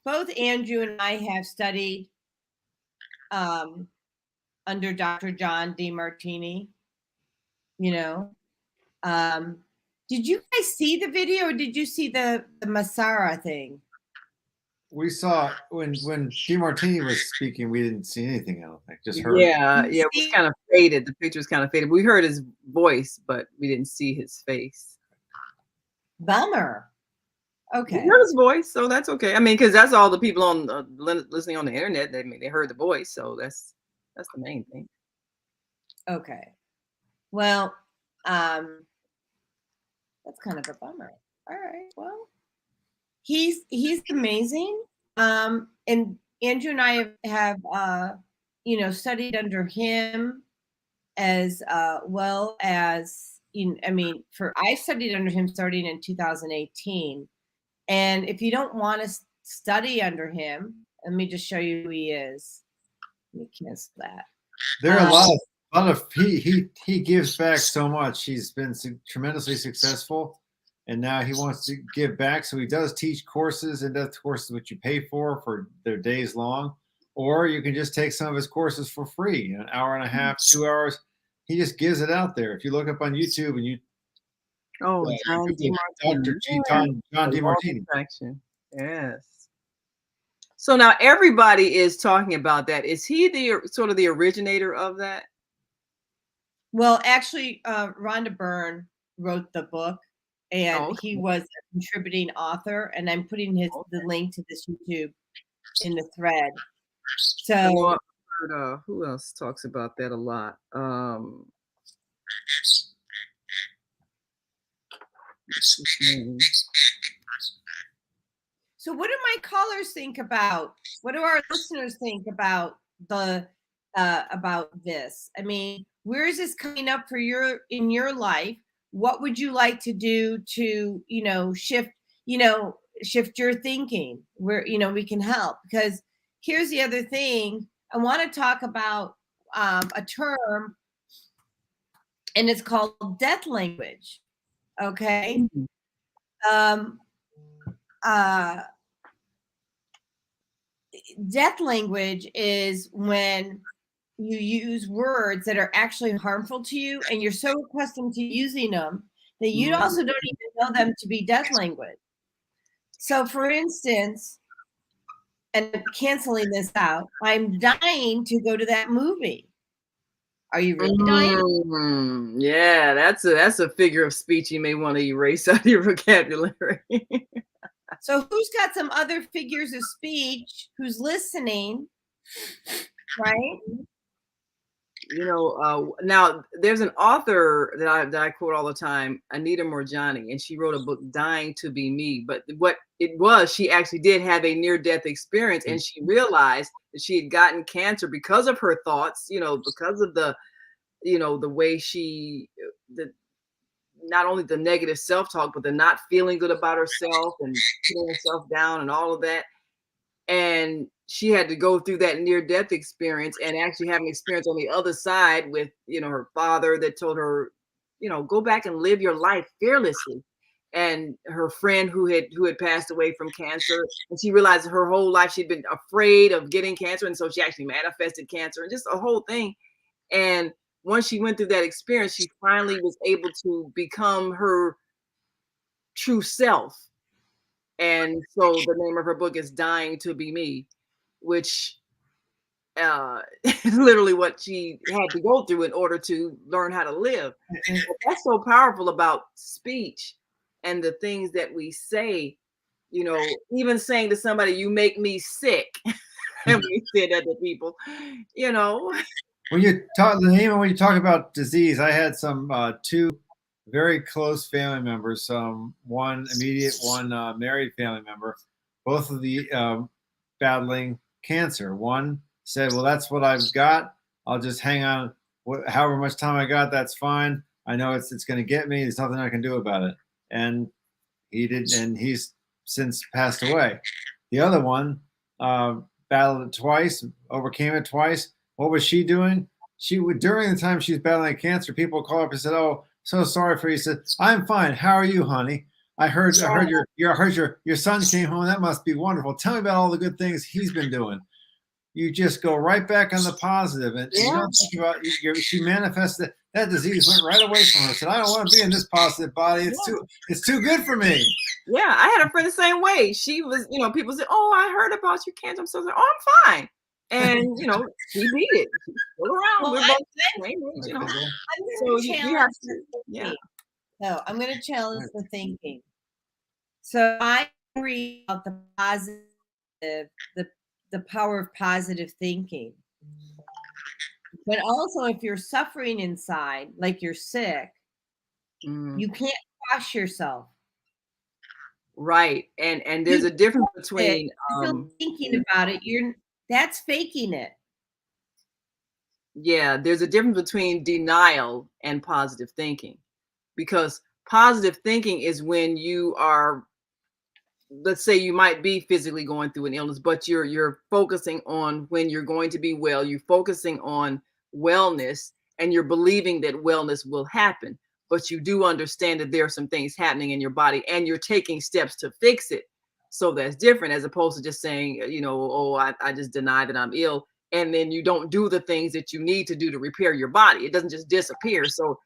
both Andrew and I have studied under Dr. John DeMartini, you know. Did you guys see the video, or did you see the Masara thing? We saw when DeMartini was speaking, we didn't see anything. I don't think, just heard. Yeah, it was kind of faded. The picture was kind of faded. We heard his voice, but we didn't see his face. Bummer. Okay. We heard his voice, so that's okay. I mean, because that's all the people on listening on the internet. They heard the voice, so that's the main thing. Okay. Well, that's kind of a bummer. All right. Well, he's amazing. And Andrew and I have studied under him as well as I studied under him starting in 2018. And if you don't want to study under him, let me just show you who he is. Let me cancel that. There are a lot of he gives back so much. He's been tremendously successful, and now he wants to give back. So he does teach courses, and does courses which you pay for their days long, or you can just take some of his courses for free, an hour and a half, 2 hours. He just gives it out there. If you look up on YouTube and you John DeMartini. Yes. So now everybody is talking about that. Is he the sort of the originator of that? Well, actually, Rhonda Byrne wrote the book, and he was a contributing author. And I'm putting the link to this YouTube in the thread. So, who else talks about that a lot? So what do my callers think about? What do our listeners think about about this? I mean, where is this coming up for in your life? What would you like to do to, shift your thinking where, we can help? Because here's the other thing. I want to talk about a term, and it's called death language. Okay. Death language is when you use words that are actually harmful to you, and you're so accustomed to using them that you also don't even know them to be death language. So, for instance, and I'm canceling this out, I'm dying to go to that movie. Are you really dying? Yeah, that's a figure of speech you may want to erase out of your vocabulary. So who's got some other figures of speech who's listening, right? Now there's an author that I quote all the time, Anita Morjani, and she wrote a book, Dying to Be Me. But what it was, she actually did have a near-death experience, and she realized that she had gotten cancer because of her thoughts, because of the way not only the negative self-talk, but the not feeling good about herself and putting herself down and all of that. And she had to go through that near-death experience and actually have an experience on the other side with, her father that told her, go back and live your life fearlessly. And her friend who had passed away from cancer, and she realized her whole life she'd been afraid of getting cancer, and so she actually manifested cancer, and just a whole thing. And once she went through that experience, she finally was able to become her true self. And so the name of her book is Dying to Be Me, which is literally what she had to go through in order to learn how to live. And that's so powerful about speech and the things that we say, even saying to somebody, you make me sick. And we say that to people, When you talk about disease, I had some two very close family members, one immediate, one married family member, both of the battling cancer. One said, well, that's what I've got. I'll just hang on however much time I got, that's fine. I know it's going to get me. There's nothing I can do about it. And he did, and he's since passed away. The other one battled it twice, overcame it twice. What was she doing? She would, during the time she's battling cancer, people would call up and said, "Oh, so sorry for you." He said, "I'm fine. How are you, honey? I heard your son came home. That must be wonderful. Tell me about all the good things he's been doing." You just go right back on the positive, and you don't think about. She manifested that disease, went right away from her. Said, "I don't want to be in this positive body. It's too good for me." Yeah, I had a friend the same way. She was, people said, "Oh, I heard about your cancer." I'm so sorry. "Oh, I'm fine." And she beat it. She's still around. Well, We're both the same age, So you have to, So I'm going to challenge the thinking. So I agree about the positive, the power of positive thinking. But also, if you're suffering inside, like you're sick, you can't wash yourself. Right. And there's a difference between still thinking about it. That's faking it. Yeah, there's a difference between denial and positive thinking, because positive thinking is when you are, let's say you might be physically going through an illness, but you're focusing on when you're going to be well, you're focusing on wellness, and you're believing that wellness will happen. But you do understand that there are some things happening in your body and you're taking steps to fix it. So that's different, as opposed to just saying, "Oh, I just deny that I'm ill." And then you don't do the things that you need to do to repair your body. It doesn't just disappear. So,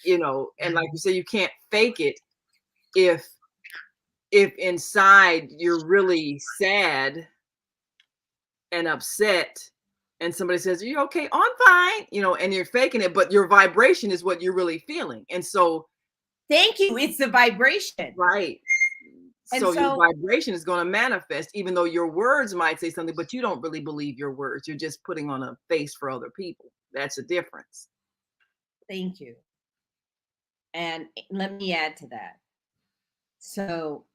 and like you say, you can't fake it if inside you're really sad and upset and somebody says, "Are you okay?" "Oh, I'm fine," and you're faking it, but your vibration is what you're really feeling. And so, thank you. It's the vibration. Right. So your vibration is going to manifest, even though your words might say something, but you don't really believe your words. You're just putting on a face for other people. That's the difference. Thank you. And let me add to that. So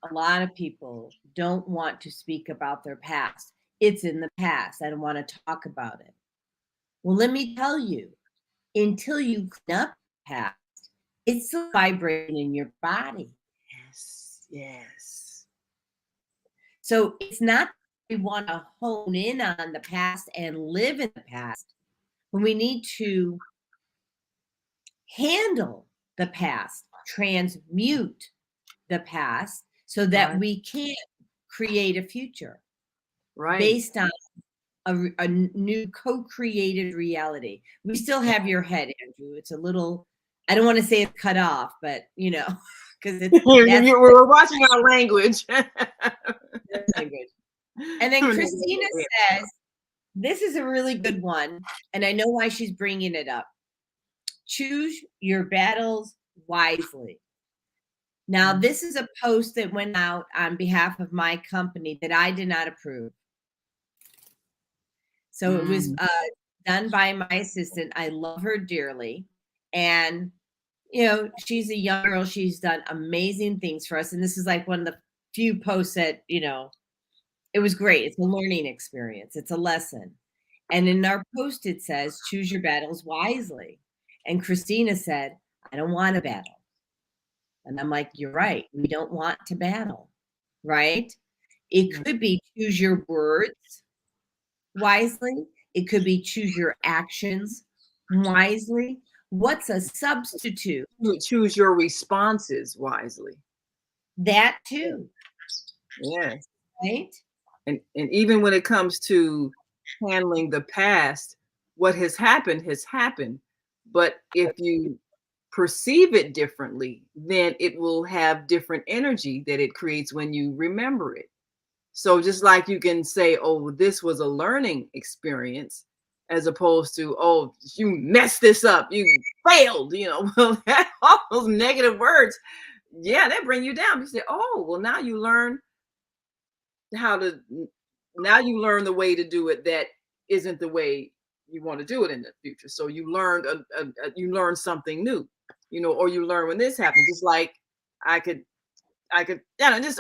a lot of people don't want to speak about their past. It's in the past. I don't want to talk about it. Well, let me tell you, until you clean up the past, it's still vibrating in your body. Yes. So it's not that we want to hone in on the past and live in the past, but we need to handle the past, transmute the past, so that we can create a future based on a new co-created reality. We still have your head, Andrew. It's a little, I don't want to say it's cut off, but because we're watching our language. And then Christina says, this is a really good one, and I know why she's bringing it up. Choose your battles wisely. Now, this is a post that went out on behalf of my company that I did not approve. So it was done by my assistant. I love her dearly. And, you know, she's a young girl. She's done amazing things for us. And this is like one of the few posts that, you know, it was great. It's a learning experience. It's a lesson. And in our post, it says, choose your battles wisely. And Christina said, I don't want to battle. And I'm like, you're right. We don't want to battle, right? It could be choose your words wisely. It could be choose your actions wisely. What's a substitute? Choose your responses wisely. That too. Yes. Right? And even when it comes to handling the past, what has happened has happened. But if you perceive it differently, then it will have different energy that it creates when you remember it. So just like you can say, oh, this was a learning experience, as opposed to, oh, you messed this up, you failed, you know, well, all those negative words, yeah, that bring you down. You say, oh, well, now you learn the way to do it that isn't the way you want to do it in the future. So you learned you learned something new, you know, or you learn when this happened. Just like I could just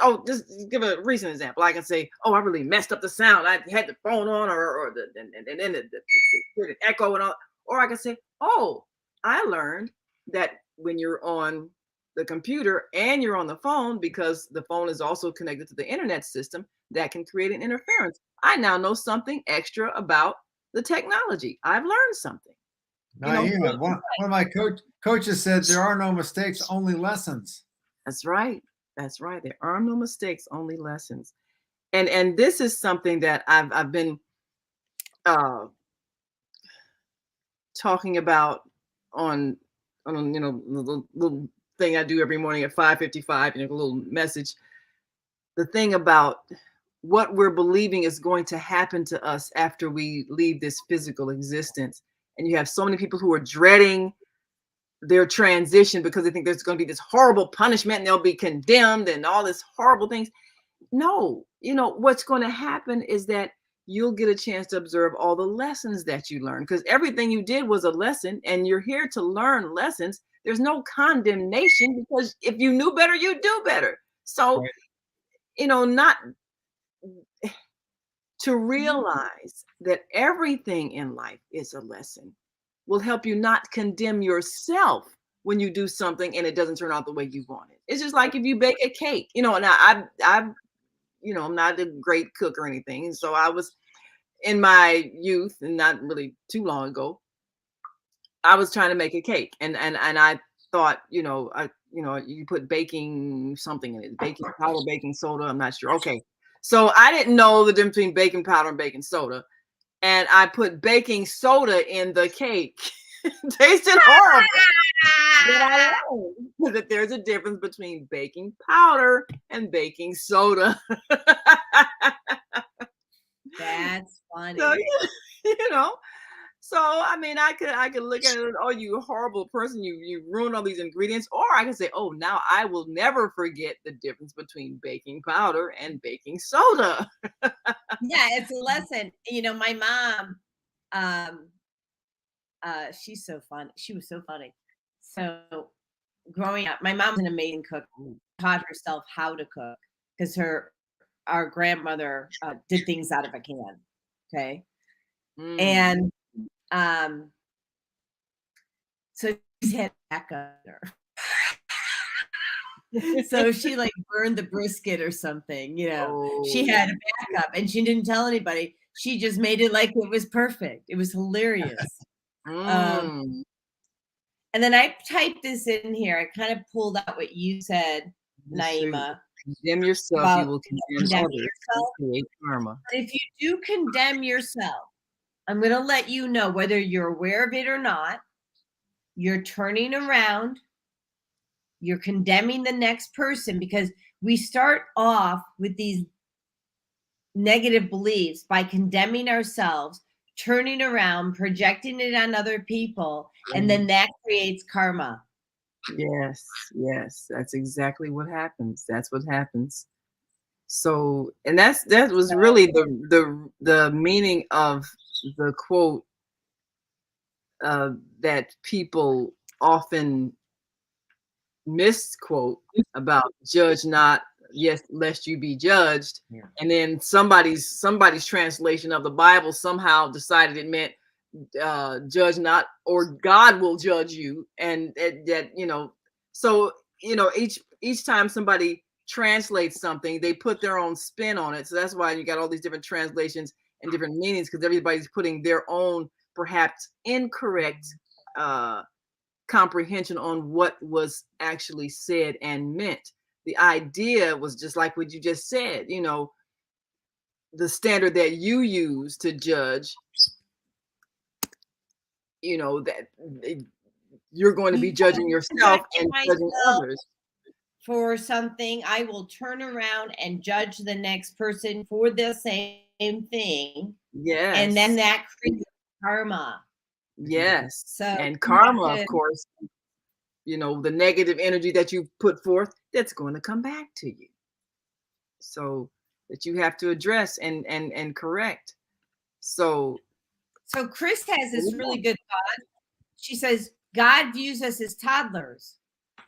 give a recent example. I can say, oh, I really messed up the sound. I had the phone on, and then the echo and all. Or I can say, oh, I learned that when you're on the computer and you're on the phone, because the phone is also connected to the internet system, that can create an interference. I now know something extra about the technology. I've learned something. Naimah, one of my coaches said there are no mistakes, only lessons. That's right. That's right. There are no mistakes, only lessons. And this is something that I've been talking about on you know, the little thing I do every morning at 5:55, you know, a little message. The thing about what we're believing is going to happen to us after we leave this physical existence. And you have so many people who are dreading their transition because they think there's going to be this horrible punishment and they'll be condemned and all this horrible things. No, you know, what's going to happen is that you'll get a chance to observe all the lessons that you learned, because everything you did was a lesson and you're here to learn lessons. There's no condemnation, because if you knew better, you'd do better. So, right. You know, not to realize that everything in life is a lesson will help you not condemn yourself when you do something and it doesn't turn out the way you want it. It's just like if you bake a cake, you know, and I've you know, I'm not a great cook or anything. And so I was in my youth, and not really too long ago, I was trying to make a cake, and I thought, you know, you put baking something in it, baking powder, baking soda. I'm not sure. Okay. So I didn't know the difference between baking powder and baking soda. And I put baking soda in the cake. Tasted horrible. But I learned that there's a difference between baking powder and baking soda. That's funny. So, you know, so I mean, I could look at it, oh, you horrible person, you ruined all these ingredients, or I can say, oh, now I will never forget the difference between baking powder and baking soda. Yeah, it's a lesson. You know, my mom, she's so fun. She was so funny. So growing up, my mom's an amazing cook. Taught herself how to cook because our grandmother did things out of a can. Okay. And so she had back up there. So she like burned the brisket or something, you know. She had a backup and she didn't tell anybody. She just made it like it was perfect. It was hilarious. And then I typed this in here. I kind of pulled out what you said, Naimah. Condemn yourself, you will condemn others. Create karma. If you do condemn yourself, I'm going to let you know, whether you're aware of it or not, you're turning around, you're condemning the next person, because we start off with these negative beliefs by condemning ourselves, turning around, projecting it on other people, and then that creates karma. Yes, that's exactly what happens. That's what happens. So, and that was really the meaning of the quote that people often misquote about judge not, yes, lest you be judged. Yeah. And then somebody's translation of the Bible somehow decided it meant judge not, or God will judge you. And that, you know, so, you know, each time somebody translates something, they put their own spin on it. So that's why you got all these different translations and different meanings, because everybody's putting their own perhaps incorrect comprehension on what was actually said and meant. The idea was just like what you just said, you know, the standard that you use to judge, you know, that you're going to be judging yourself and judging others. For something, I will turn around and judge the next person for the same thing. Yes. And then that creates karma. Yes. So, and karma, of course, you know, the negative energy that you put forth, that's going to come back to you. So that you have to address and correct. So Chris has this really good thought. She says, God views us as toddlers.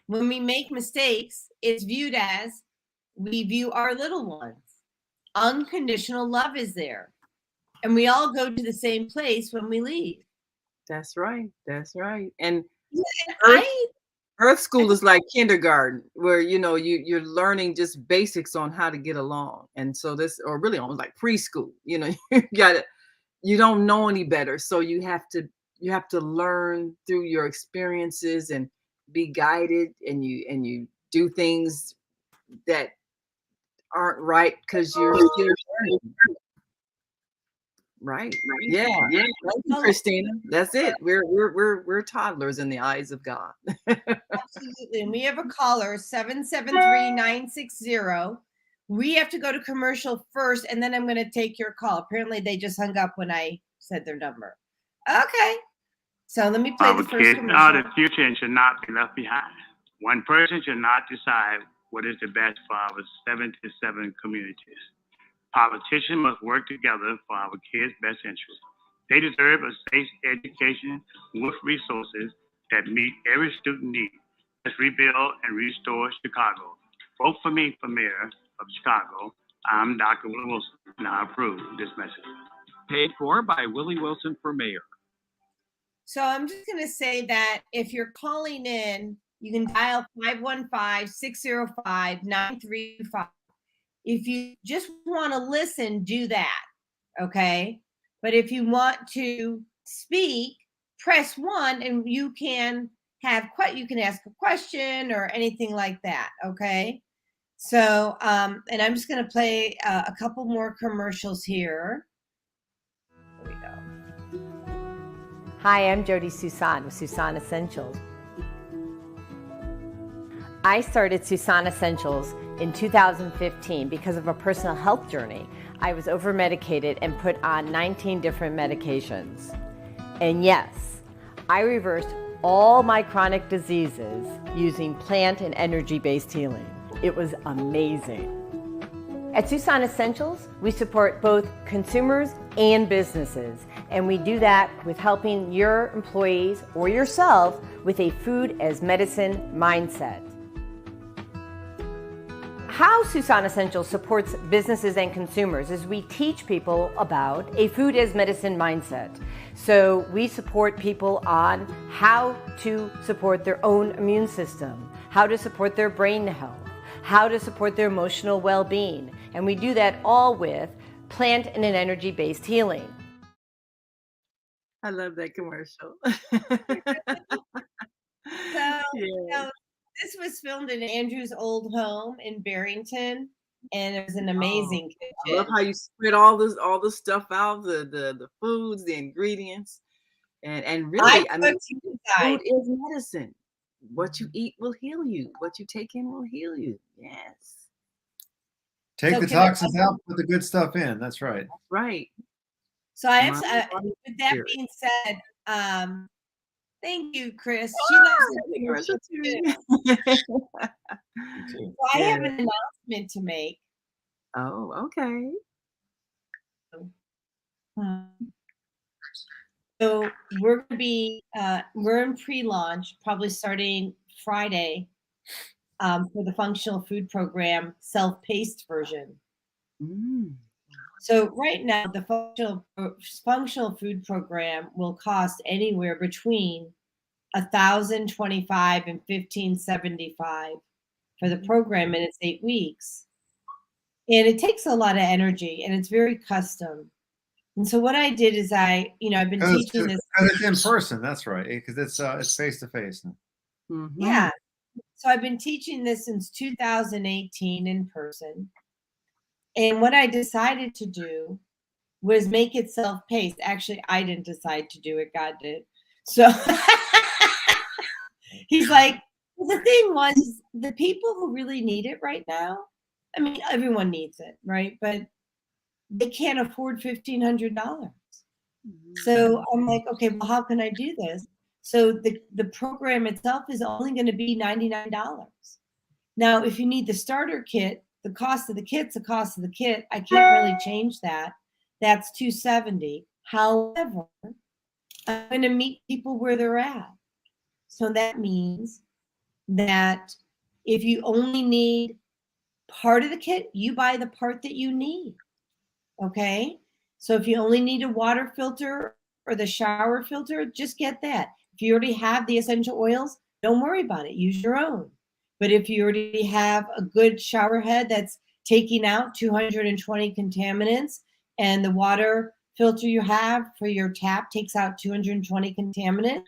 When we make mistakes, it's viewed as we view our little ones. Unconditional love is there. And we all go to the same place when we leave. That's right. That's right. And Earth School is like kindergarten, where, you know, you're learning just basics on how to get along. And so this, or really almost like preschool, you know, you don't know any better. So you have to learn through your experiences and be guided, and you do things that aren't right because you're still learning. Right. Yeah. Thank you, Christina. That's it. We're toddlers in the eyes of God. Absolutely. And we have a caller, 773-960. We have to go to commercial first, and then I'm going to take your call. Apparently, they just hung up when I said their number. Okay. So let me play the first kids commercial. are the future and should not be left behind. One person should not decide what is the best for our 77 communities. Politicians must work together for our kids' best interests. They deserve a safe education with resources that meet every student need. Let's rebuild and restore Chicago. Vote for me for mayor of Chicago. I'm Dr. Willie Wilson, and I approve this message. Paid for by Willie Wilson for mayor. So I'm just going to say that if you're calling in, you can dial 515-605-9325. If you just want to listen, do that, okay? But if you want to speak, press 1, and you can ask a question or anything like that, okay? So, and I'm just going to play a couple more commercials here. Here we go. Hi, I'm Jodi Suson with Suson Essentials. I started Suson Essentials in 2015 because of a personal health journey. I was over-medicated and put on 19 different medications. And yes, I reversed all my chronic diseases using plant and energy-based healing. It was amazing. At Suson Essentials, we support both consumers and businesses, and we do that with helping your employees or yourself with a food as medicine mindset. How Suson Essentials supports businesses and consumers is we teach people about a food as medicine mindset. So we support people on how to support their own immune system, how to support their brain health, how to support their emotional well-being. And we do that all with plant and an energy-based healing. I love that commercial. So this was filmed in Andrew's old home in Barrington, and it was an amazing kitchen. I love how you spread all the stuff out, the foods, the ingredients, and really, I mean, food is medicine. What you eat will heal you. What you take in will heal you. Yes. Take the toxins out, put the good stuff in. That's right. That's right. So I have with that being said, thank you, Chris. She loves the commercial too. So I have an announcement to make. Oh, okay. So we're going to be, we're in pre-launch, probably starting Friday for the functional food program, self-paced version. So right now, the functional food program will cost anywhere between $1,025 and $1,575 for the program, and it's 8 weeks. And it takes a lot of energy, and it's very custom. And so what I did is I've been teaching this. Because it's in person, that's right. Because it's face to face. Yeah. So I've been teaching this since 2018 in person. And what I decided to do was make it self-paced. Actually, I didn't decide to do it. God did. So he's like, well, the thing was, the people who really need it right now, I mean, everyone needs it, right? But they can't afford $1,500. So I'm like, okay, well, how can I do this? So the program itself is only going to be $99. Now, if you need the starter kit, the cost of the kit's the cost of the kit. I can't really change that. That's $270. However, I'm going to meet people where they're at. So that means that if you only need part of the kit, you buy the part that you need. Okay? So if you only need a water filter or the shower filter, just get that. If you already have the essential oils, don't worry about it. Use your own. But if you already have a good shower head that's taking out 220 contaminants, and the water filter you have for your tap takes out 220 contaminants,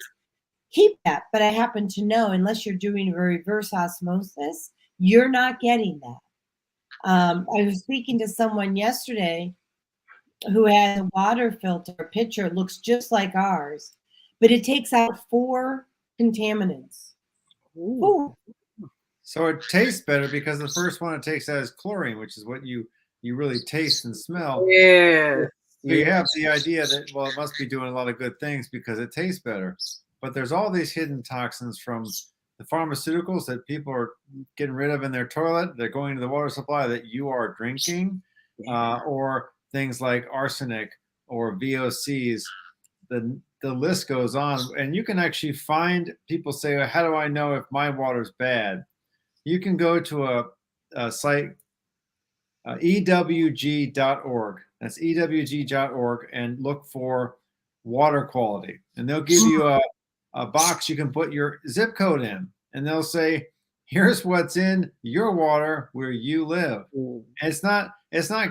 keep that. But I happen to know, unless you're doing reverse osmosis, you're not getting that. I was speaking to someone yesterday who had a water filter, a pitcher, looks just like ours, but it takes out 4 contaminants. Ooh. So it tastes better because the first one it takes out is chlorine, which is what you really taste and smell. Yeah. So you have the idea that, well, it must be doing a lot of good things because it tastes better. But there's all these hidden toxins from the pharmaceuticals that people are getting rid of in their toilet. They're going to the water supply that you are drinking, or things like arsenic or VOCs. The list goes on. And you can actually find people say, how do I know if my water's bad? You can go to a site, ewg.org. That's ewg.org, and look for water quality. And they'll give you a box you can put your zip code in, and they'll say, here's what's in your water where you live. And it's not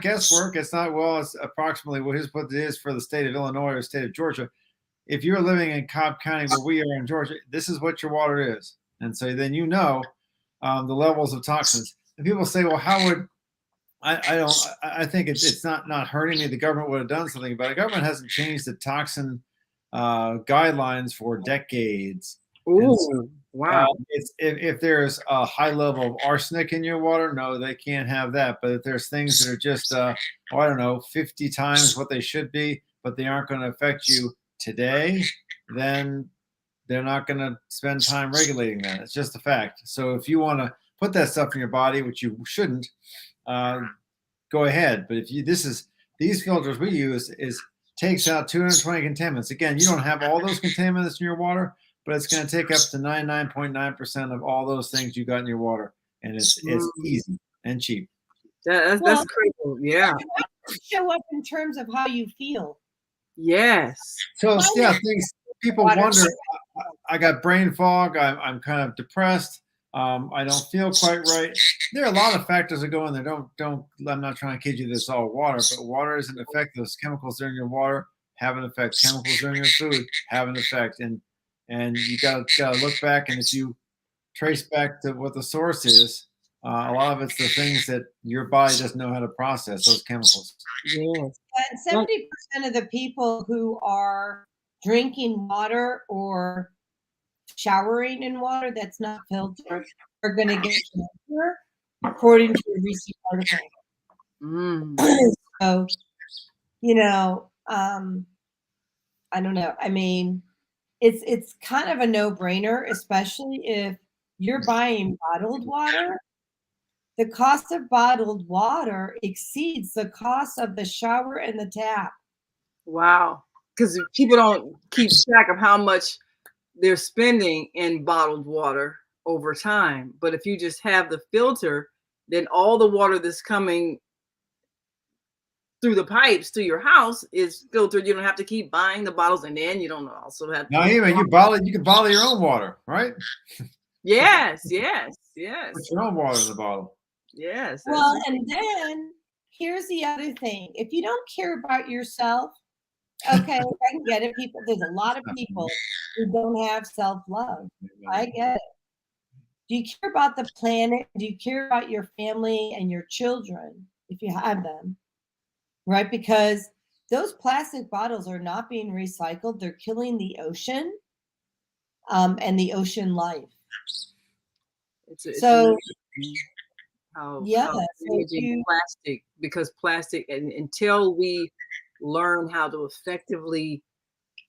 guesswork. It's not, well, it's approximately here's what it is for the state of Illinois or state of Georgia. If you're living in Cobb County, where we are in Georgia, this is what your water is. And so then the levels of toxins. And people say, well, how would I think it's not hurting me. The government would have done something about it. The government hasn't changed the toxin guidelines for decades. Ooh, so, wow. If there's a high level of arsenic in your water, no, they can't have that. But if there's things that are just, 50 times what they should be, but they aren't going to affect you today, then they're not going to spend time regulating that. It's just a fact. So if you want to put that stuff in your body, which you shouldn't, go ahead. But if these filters we use takes out 220 contaminants. Again, you don't have all those contaminants in your water, but it's going to take up to 99.9% of all those things you got in your water, and it's easy and cheap. That's critical. Yeah. Show up in terms of how you feel. Yes. So things people wonder. I got brain fog. I'm kind of depressed. I don't feel quite right. There are a lot of factors that go in there. Don't. I'm not trying to kid you. This all water, but water is an effect. Those chemicals that are in your water have an effect. Chemicals that are in your food have an effect, and you gotta look back. And if you trace back to what the source is, a lot of it's the things that your body doesn't know how to process, those chemicals. Yes. And 70% of the people who are drinking water or showering in water that's not filtered are going to get cancer, according to a recent article. So, I don't know. I mean, it's kind of a no-brainer, especially if you're buying bottled water. The cost of bottled water exceeds the cost of the shower and the tap. Wow. because people don't keep track of how much they're spending in bottled water over time. But if you just have the filter, then all the water that's coming through the pipes to your house is filtered. You don't have to keep buying the bottles, and then you don't also have. Naimah, you can bottle your own water, right? Yes. Put your own water in the bottle. Yes. Well, and then here's the other thing. If you don't care about yourself, okay, I can get it. There's a lot of people who don't have self-love. I get it. Do you care about the planet? Do you care about your family and your children if you have them? Right? Because those plastic bottles are not being recycled. They're killing the ocean and the ocean life. It's so how so plastic, because plastic, and until we learn how to effectively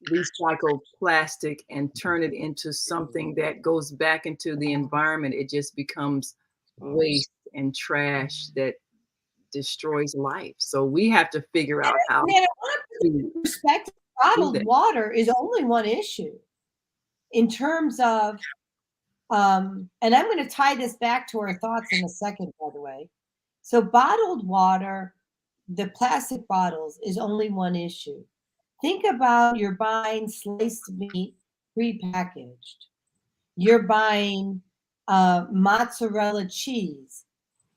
recycle plastic and turn it into something that goes back into the environment, it just becomes waste and trash that destroys life. So we have to figure out how to respect bottled water is only one issue in terms of and I'm going to tie this back to our thoughts in a second, by the way. So bottled water, the plastic bottles, is only one issue. Think about, you're buying sliced meat prepackaged. You're buying mozzarella cheese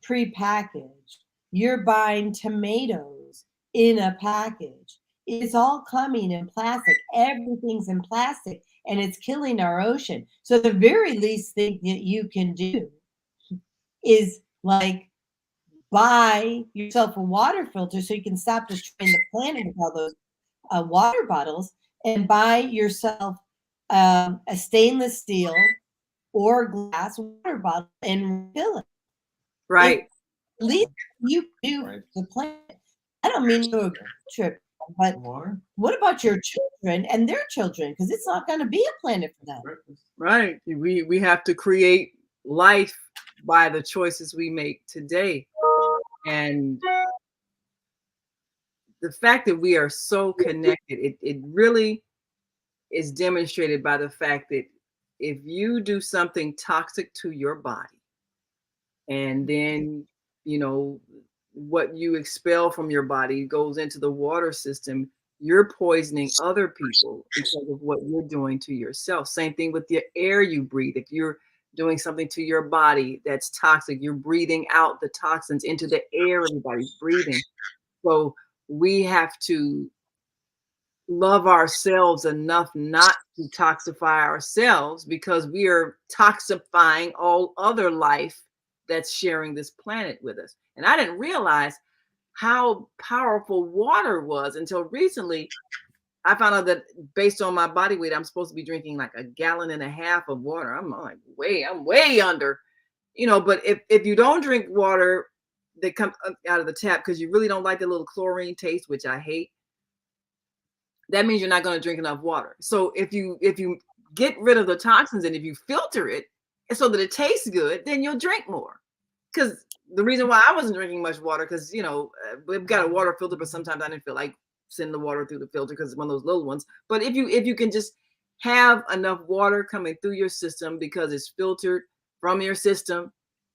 prepackaged. You're buying tomatoes in a package. It's all coming in plastic. Everything's in plastic, and it's killing our ocean. So the very least thing that you can do is like buy yourself a water filter so you can stop destroying the planet with all those water bottles, and buy yourself a stainless steel or glass water bottle and refill it. Right. At least you do the planet. I don't mean to trip, but what about your children and their children? Because it's not going to be a planet for them. Right. We have to create life by the choices we make today. And the fact that we are so connected, it really is demonstrated by the fact that if you do something toxic to your body, and then, you know, what you expel from your body goes into the water system, you're poisoning other people because of what you're doing to yourself. Same thing with the air you breathe. If you're doing something to your body that's toxic, you're breathing out the toxins into the air everybody's breathing. So we have to love ourselves enough not to toxify ourselves, because we are toxifying all other life that's sharing this planet with us. And I didn't realize how powerful water was until recently. I found out that based on my body weight, I'm supposed to be drinking like 1.5 gallons of water. I'm way under, you know. But if you don't drink water that comes out of the tap because you really don't like the little chlorine taste, which I hate, that means you're not going to drink enough water. So if you get rid of the toxins and if you filter it so that it tastes good, then you'll drink more. Because the reason why I wasn't drinking much water, because, you know, we've got a water filter, but sometimes I didn't feel like sending the water through the filter because it's one of those little ones. But if you can just have enough water coming through your system because it's filtered from your system,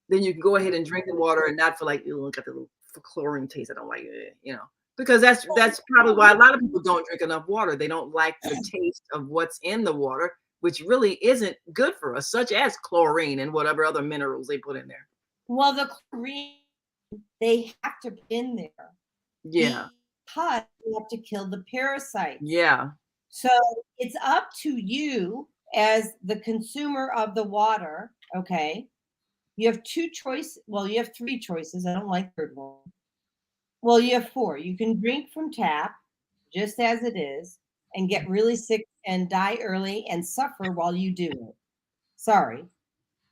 then you can go ahead and drink the water and not feel like, you got the little chlorine taste. I don't like it, you know. Because that's probably why a lot of people don't drink enough water. They don't like the taste of what's in the water, which really isn't good for us, such as chlorine and whatever other minerals they put in there. Well, the chlorine, they have to put in there. Yeah. Because they have to kill the parasites. Yeah. So it's up to you as the consumer of the water, okay? You have two choices. Well, you have three choices. I don't like third one. Well, you have four. You can drink from tap, just as it is, and get really sick and die early and suffer while you do it. Sorry.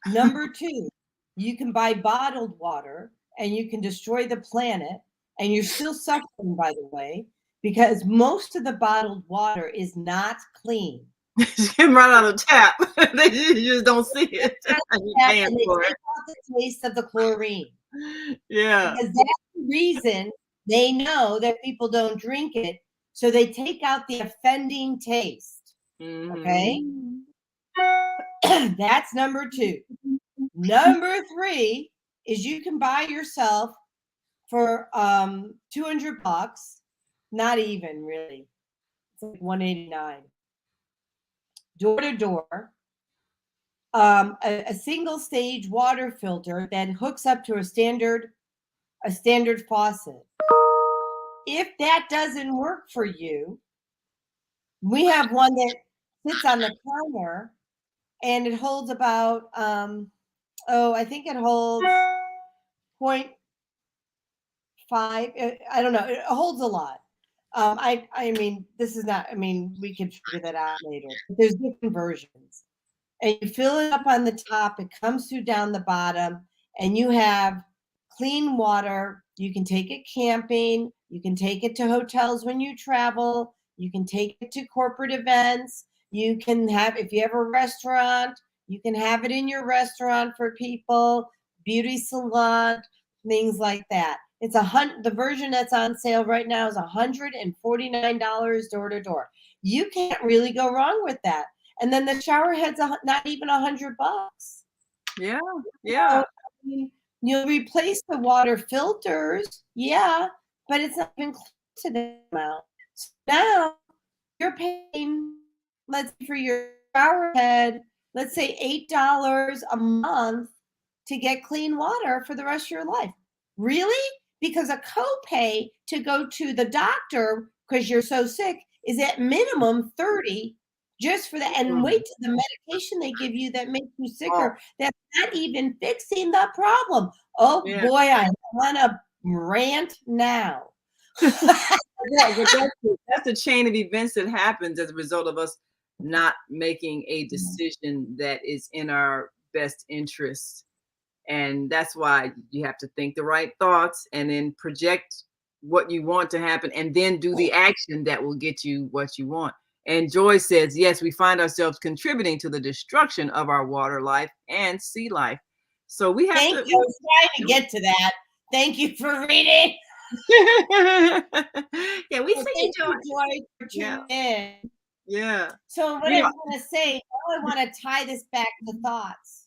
Number two, you can buy bottled water and you can destroy the planet, and you're still suffering, by the way, because most of the bottled water is not clean. You can run out of tap. You just don't see it. You and they take out the taste of the chlorine. Yeah. Because that's the reason they know that people don't drink it, So they take out the offending taste. Okay. That's number 2. Number 3 is you can buy yourself for $200, not even really. It's like $189. Door to door. A single stage water filter that hooks up to a standard faucet. If that doesn't work for you, we have one that sits on the counter and it holds about I think it holds 0.5. I don't know. It holds a lot. I mean, this is not. I mean, we could figure that out later. But there's different versions, and you fill it up on the top. It comes through down the bottom, and you have clean water. You can take it camping. You can take it to hotels when you travel. You can take it to corporate events. You can have, if you have a restaurant, you can have it in your restaurant for people, beauty salon, things like that. It's the version that's on sale right now is $149 door to door. You can't really go wrong with that. And then the shower head's not even $100. Yeah, So, I mean, you'll replace the water filters, yeah, but it's not even close to that amount. So now you're paying, let's say for your shower head, let's say $8 a month to get clean water for the rest of your life. Really? Because a copay to go to the doctor because you're so sick is at minimum $30 just for that. And wait till the medication they give you that makes you sicker. That's not even fixing the problem. Oh boy, I want to rant now. That's the chain of events that happens as a result of us not making a decision that is in our best interest. And that's why you have to think the right thoughts and then project what you want to happen and then do the action that will get you what you want. And Joy says, yes, we find ourselves contributing to the destruction of our water life and sea life. So we have Thank you. I was trying to get to that. Thank you for reading. Yeah, we see you, Joy, for tuning in. Yeah. So what I want to say, now I want to tie this back to thoughts.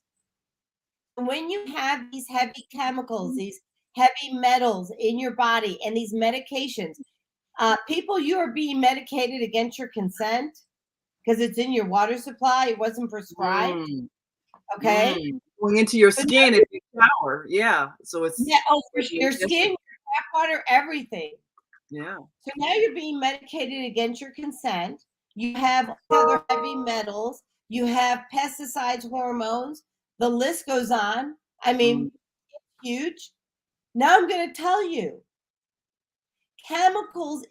When you have these heavy chemicals, these heavy metals in your body and these medications, people, you are being medicated against your consent because it's in your water supply. It wasn't prescribed. Okay. Going into your skin if you shower. Yeah. So it's for your skin, your tap water, everything. Yeah. So now you're being medicated against your consent. You have other heavy metals. You have pesticides, hormones. The list goes on. I mean, it's huge. Now I'm going to tell you, chemicals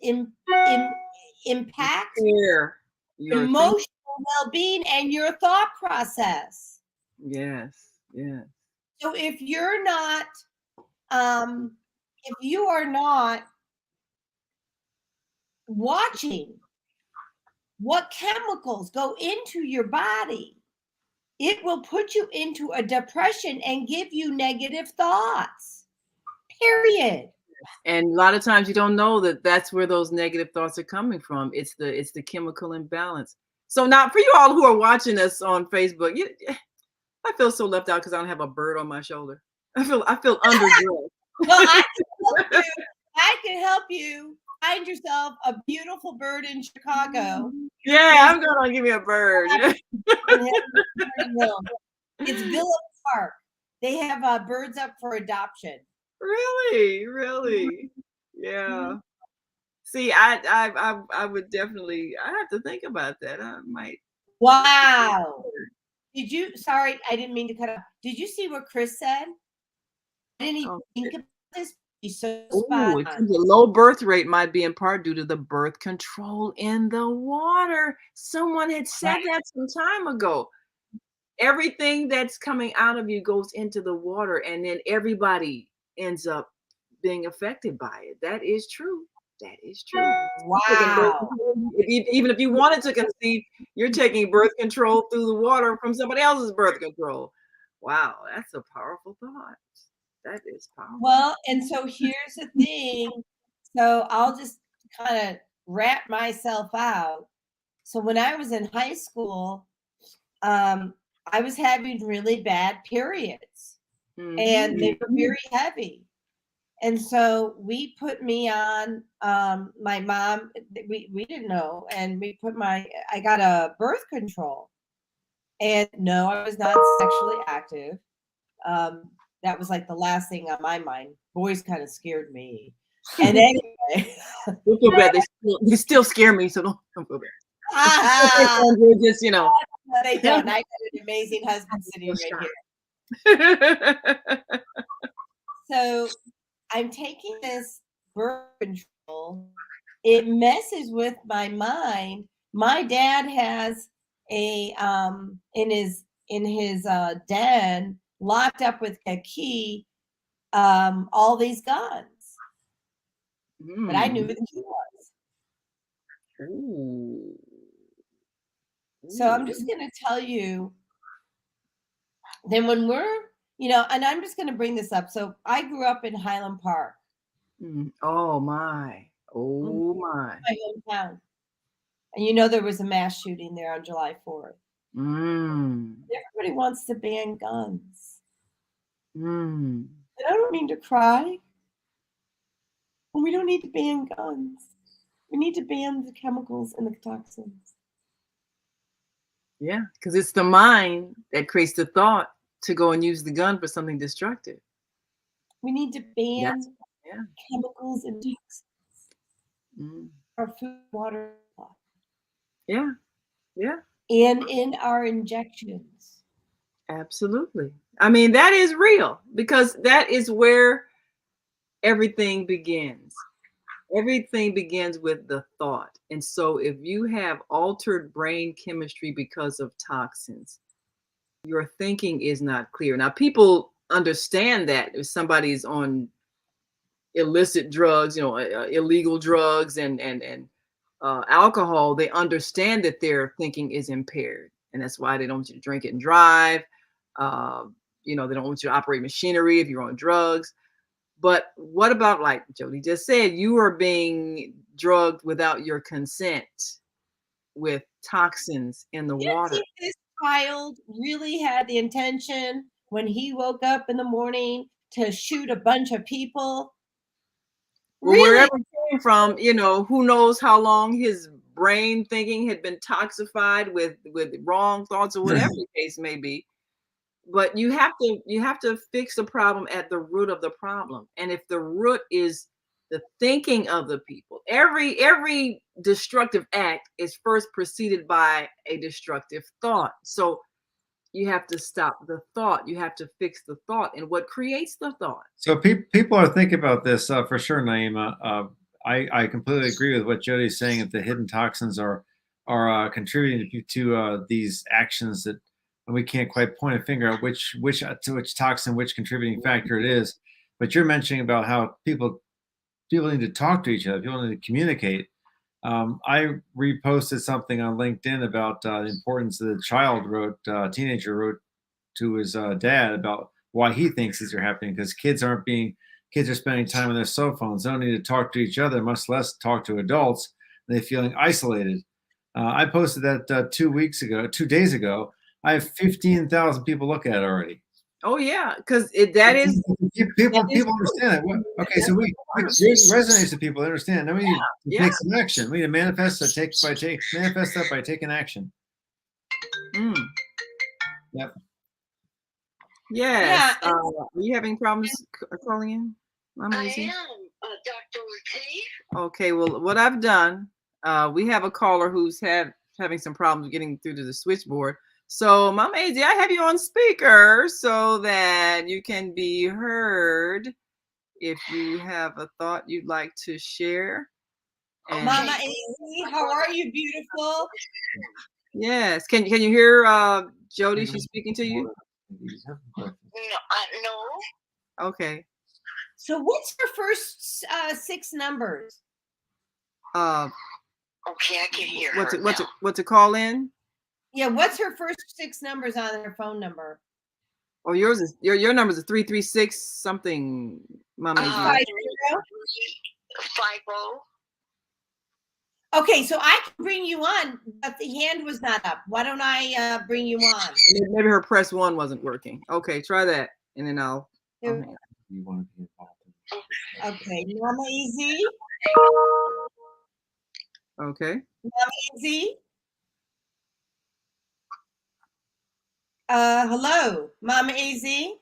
impact your emotional well-being and your thought process. Yes, yes. So if you're not, if you are not watching what chemicals go into your body, it will put you into a depression and give you negative thoughts, period. And a lot of times you don't know that that's where those negative thoughts are coming from. It's the chemical imbalance. So now for you all who are watching us on Facebook, I feel so left out because I don't have a bird on my shoulder. I feel underdressed. Well, I can help you find yourself a beautiful bird in Chicago. Yeah, I'm going to give you a bird. It's Villa Park. They have birds up for adoption. Really? Yeah. See, I would definitely. I have to think about that. I might. Wow. Did you? Sorry, I didn't mean to cut off. Did you see what Chris said? I didn't even think about this. He's so spot on. The low birth rate might be in part due to the birth control in the water. Someone had said that some time ago. Everything that's coming out of you goes into the water, and then everybody ends up being affected by it. That is true. That is true. Wow. Even if you wanted to conceive, you're taking birth control through the water from somebody else's birth control. Wow, that's a powerful thought. That is powerful. Well, and so here's the thing. So I'll just kind of rat myself out. So when I was in high school, I was having really bad periods, and they were very heavy. And so we put me on, my mom, we didn't know, and I got a birth control. And no, I was not sexually active. That was like the last thing on my mind. Boys kind of scared me. And anyway. Don't feel bad. They still scare me, so don't feel bad. They're just, you know. No, they don't. I got an amazing husband sitting right here. So I'm taking this birth control. It messes with my mind. My dad has a in his den, locked up with a key, all these guns. But I knew who the key was. Ooh. So I'm just going to tell you, then when we're, and I'm just going to bring this up. So I grew up in Highland Park. Oh my. Oh my. My hometown. And there was a mass shooting there on July 4th. Everybody wants to ban guns. And I don't mean to cry. But we don't need to ban guns. We need to ban the chemicals and the toxins. Yeah, because it's the mind that creates the thought to go and use the gun for something destructive. We need to ban chemicals and toxins. Our food, water. Yeah, yeah. And in our injections. Absolutely. I mean, that is real, because that is where everything begins. Everything begins with the thought. And so if you have altered brain chemistry because of toxins, your thinking is not clear. Now, people understand that if somebody's on illicit drugs, illegal drugs and alcohol, they understand that their thinking is impaired. And that's why they don't want you to drink it and drive. They don't want you to operate machinery if you're on drugs. But what about, like Jodi just said, you are being drugged without your consent with toxins in the water. This child really had the intention when he woke up in the morning to shoot a bunch of people. Well, wherever it came from, who knows how long his brain thinking had been toxified with wrong thoughts or whatever the case may be. But you have to fix the problem at the root of the problem. And if the root is the thinking of the people, every destructive act is first preceded by a destructive thought. So you have to stop the thought. You have to fix the thought. And what creates the thought? So people are thinking about this for sure, Naimah. I completely agree with what Jodi's saying. If the hidden toxins are contributing to these actions that. And we can't quite point a finger at which toxin, which contributing factor it is. But you're mentioning about how people need to talk to each other, people need to communicate. I reposted something on LinkedIn about the importance that a teenager wrote to his dad about why he thinks these are happening, because kids are spending time on their cell phones. They don't need to talk to each other, much less talk to adults. They're feeling isolated. I posted that 2 days ago. I have 15,000 people look at it already. Oh yeah, because that is people understand it. Okay, so it resonates to people. They understand. Now we need to take some action. We need to manifest that by taking action. Yep. Yes. Are you having problems calling in? I am, Dr. Latif. Okay. Well, what I've done, we have a caller who's having some problems getting through to the switchboard. So, Mama AZ, I have you on speaker so that you can be heard if you have a thought you'd like to share. And Mama AZ, how are you, beautiful? Yes. Can you hear Jodi? She's speaking to you? No. Okay. So what's your first 6 numbers? Okay, I can hear her. What's a call in? Yeah, what's her first 6 numbers on her phone number? Oh, yours is your number's a 336 something, Mama. 50. Okay, so I can bring you on, but the hand was not up. Why don't I bring you on? Maybe her press 1 wasn't working. Okay, try that, and then I'll hang up. Okay, Mama Easy. Okay. Mama Easy. Hello, Mama Easy.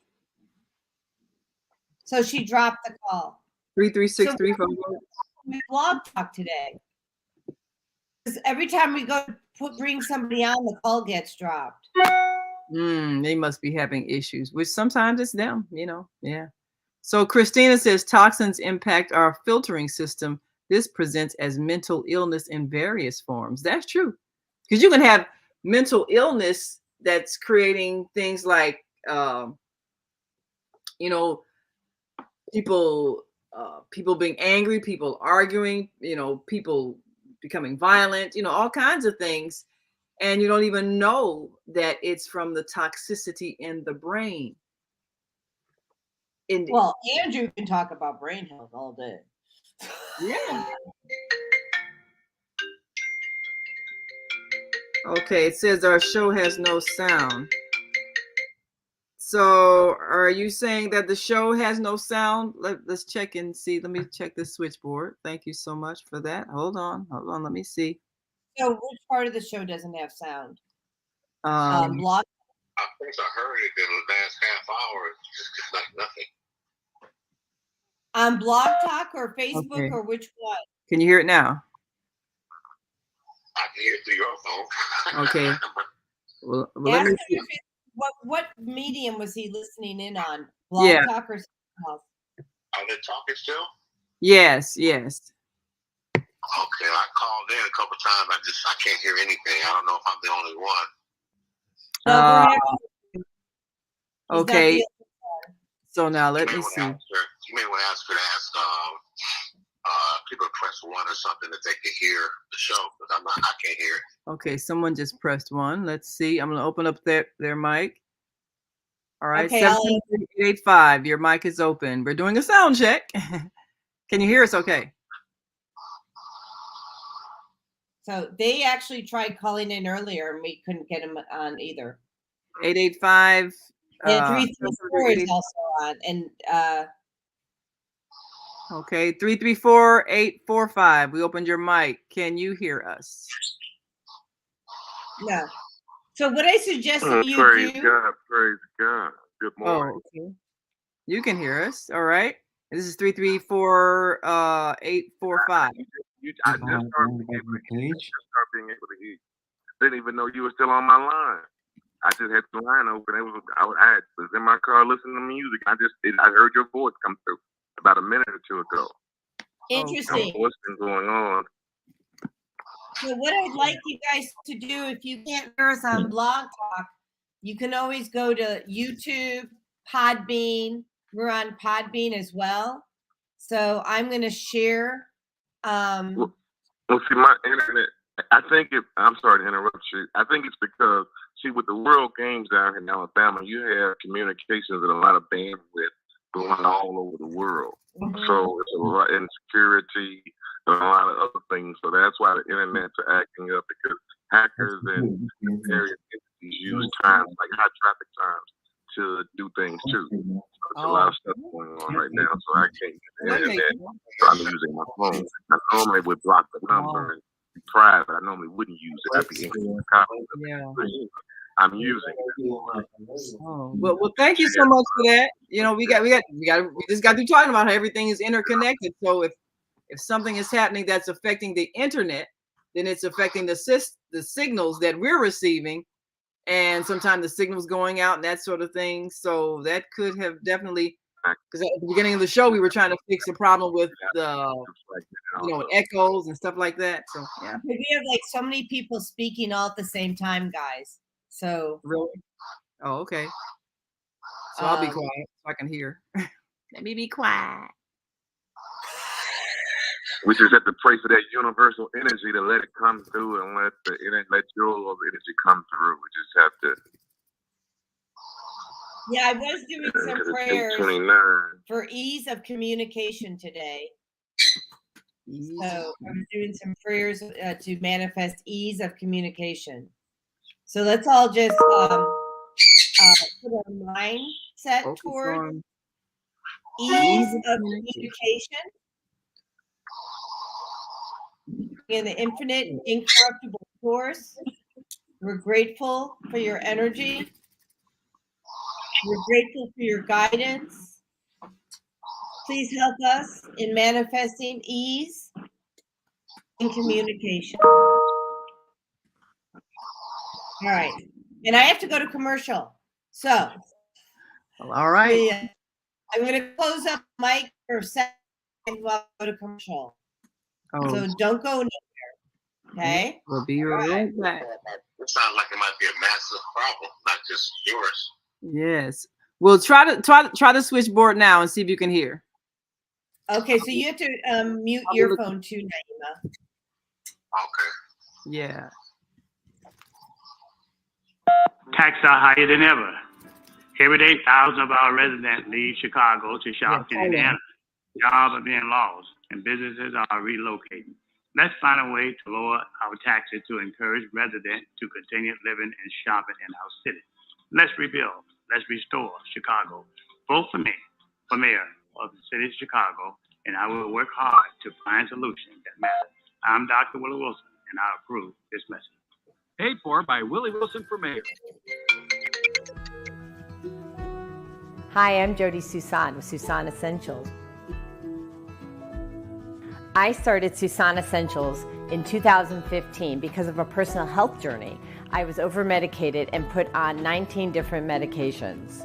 So she dropped the call. 33635. We blog talk today. Because every time we go to bring somebody on, the call gets dropped. They must be having issues, which sometimes it's them, you know. Yeah. So Christina says toxins impact our filtering system. This presents as mental illness in various forms. That's true. Because you can have mental illness that's creating things like, you know, people being angry, people arguing, you know, people becoming violent, you know, all kinds of things. And you don't even know that it's from the toxicity in the brain. Well, Andrew can talk about brain health all day. Yeah. Okay, it says our show has no sound. So are you saying that the show has no sound? Let's check and see. Let me check the switchboard. Thank you so much for that. Hold on. Let me see. So which part of the show doesn't have sound? Blog. I think I heard it in the last half hour. It's like nothing. On Blog Talk or Facebook Okay. or which one? Can you hear it now? I can hear it through your phone. Okay. Well, let me see. What medium was he listening in on? Yeah. Blog Talk or something else? Are they talking still? Yes. Okay, I called in a couple times. I can't hear anything. I don't know if I'm the only one. Okay. So now let me see. You may want to ask her to ask people press 1 or something that they can hear the show, because I can't hear it. Okay, someone just pressed 1. Let's see. I'm gonna open up their mic. All right, Okay, 785. Your mic is open. We're doing a sound check. Can you hear us? Okay. So they actually tried calling in earlier and we couldn't get them on either. 885. And 334 is also on. And okay, 334-845. We opened your mic. Can you hear us? no. So what I suggest you praise do. Praise God. Good morning. Oh, okay. You can hear us. All right. This is 334-845. I just started being able to hear you. Didn't even know you were still on my line. I just had the line open. I was in my car listening to music. I heard your voice come through about a minute or two ago. Interesting. What's been going on? So what I'd like you guys to do, if you can't hear us on Blog Talk, you can always go to YouTube, Podbean. We're on Podbean as well. So I'm going to share. Well, see, my internet, I'm sorry to interrupt you. I think it's because, with the World Games down here in Alabama, you have communications and a lot of bandwidth going all over the world. Mm-hmm. So it's a lot of insecurity and a lot of other things. So that's why the internet's acting up, because hackers and various entities use times like high traffic times to do things too. So there's a lot of stuff going on right now. So I can't get the internet. So I'm using my phone. I normally would block the number and be private. I normally wouldn't use it. I'd be I'm using it. Oh, well, thank you so much for that. You know, we just got through talking about how everything is interconnected. So if something is happening that's affecting the internet, then it's affecting the signals that we're receiving, and sometimes the signals going out and that sort of thing. So that could have definitely, because at the beginning of the show we were trying to fix the problem with the echoes and stuff like that. So yeah, we have like so many people speaking all at the same time, guys. So really? Oh, okay. So I'll be quiet so I can hear. Let me be quiet. We just have to pray for that universal energy to let it come through and let your love energy come through. We just have to. Yeah, I was doing some prayers for ease of communication today. So I'm doing some prayers to manifest ease of communication. So let's all just put our mindset toward ease of communication in the infinite, incorruptible source. We're grateful for your energy. We're grateful for your guidance. Please help us in manifesting ease in communication. All right. And I have to go to commercial. So, all right. I'm going to close up mic for a second while I go to commercial. So don't go nowhere. Okay? We'll be right back. It sounds like it might be a massive problem, not just yours. Yes. We'll try the switchboard now and see if you can hear. Okay, so you have to mute your phone too, Naimah. Okay. Yeah. Taxes are higher than ever. Every day, thousands of our residents leave Chicago to shop in Indiana. Jobs are being lost and businesses are relocating. Let's find a way to lower our taxes to encourage residents to continue living and shopping in our city. Let's rebuild. Let's restore Chicago. Vote for me for mayor of the city of Chicago, and I will work hard to find solutions that matter. I'm Dr. Willie Wilson, and I approve this message. Paid for by Willie Wilson for mayor. Hi, I'm Jodi Suson with Suson Essentials. I started Suson Essentials in 2015 because of a personal health journey. I was over-medicated and put on 19 different medications.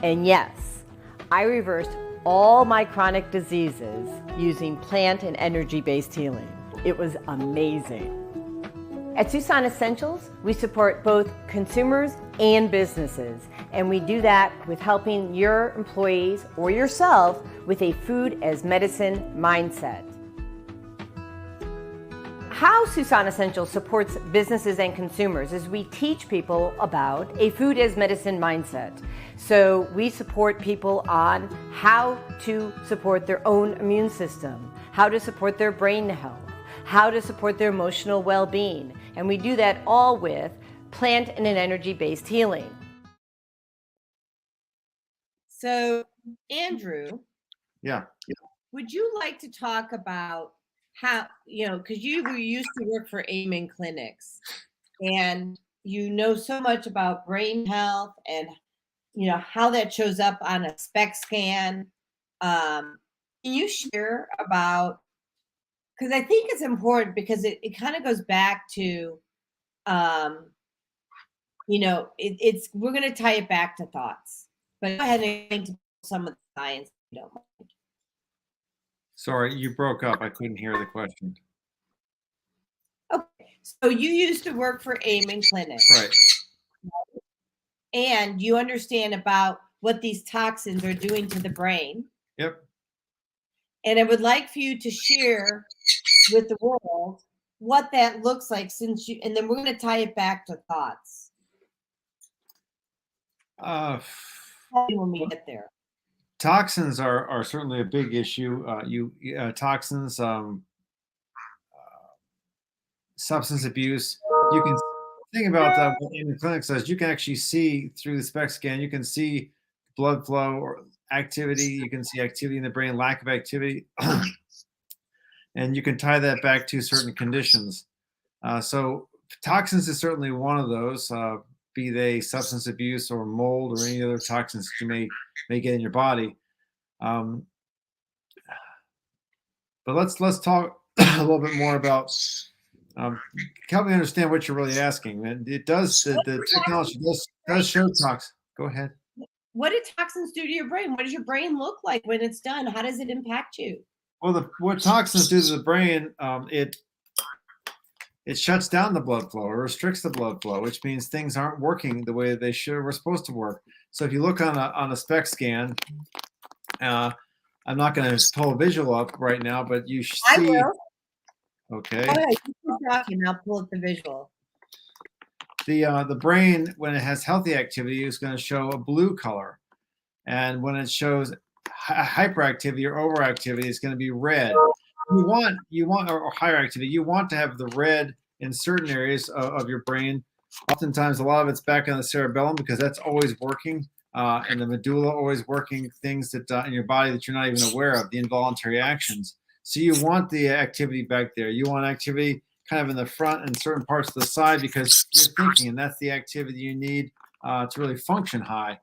And yes, I reversed all my chronic diseases using plant and energy-based healing. It was amazing. At Suson Essentials, we support both consumers and businesses, and we do that with helping your employees or yourself with a food as medicine mindset. How Suson Essentials supports businesses and consumers is we teach people about a food as medicine mindset. So we support people on how to support their own immune system, how to support their brain health, how to support their emotional well-being. And we do that all with plant and an energy-based healing. So, Andrew. Yeah. Would you like to talk about how, because you used to work for Amen Clinics and you know so much about brain health and, how that shows up on a SPECT scan. Can you share about, because I think it's important because it kind of goes back to, we're going to tie it back to thoughts, but go ahead and get into some of the science if you don't mind. Sorry, you broke up. I couldn't hear the question. Okay, so you used to work for Amen Clinics. Right. And you understand about what these toxins are doing to the brain. Yep. And I would like for you to share with the world what that looks like and then we're going to tie it back to thoughts. When we get there. Toxins are certainly a big issue. Toxins, substance abuse. You can think about what Amen Clinic says. You can actually see through the SPECT scan. You can see blood flow or activity. You can see activity in the brain, lack of activity, and you can tie that back to certain conditions. So toxins is certainly one of those. Be they substance abuse or mold or any other toxins that you may get in your body. But let's talk a little bit more about help me understand what you're really asking. And it does the technology does show toxins. Go ahead. What do toxins do to your brain? What does your brain look like when it's done? How does it impact you? Well, what toxins do to the brain, it shuts down the blood flow or restricts the blood flow, which means things aren't working the way they should or were supposed to work. So if you look on a SPECT scan, I'm not going to pull a visual up right now, but you see. I will. Okay. All right, you keep talking. I'll pull up the visual. The brain, when it has healthy activity, is going to show a blue color, and when it shows hyperactivity or overactivity, it's going to be red. you want or higher activity. You want to have the red in certain areas of your brain. Oftentimes, a lot of it's back in the cerebellum because that's always working, and the medulla always working things that in your body that you're not even aware of, the involuntary actions. So you want the activity back there. You want activity kind of in the front and certain parts of the side because you're thinking, and that's the activity you need to really function high.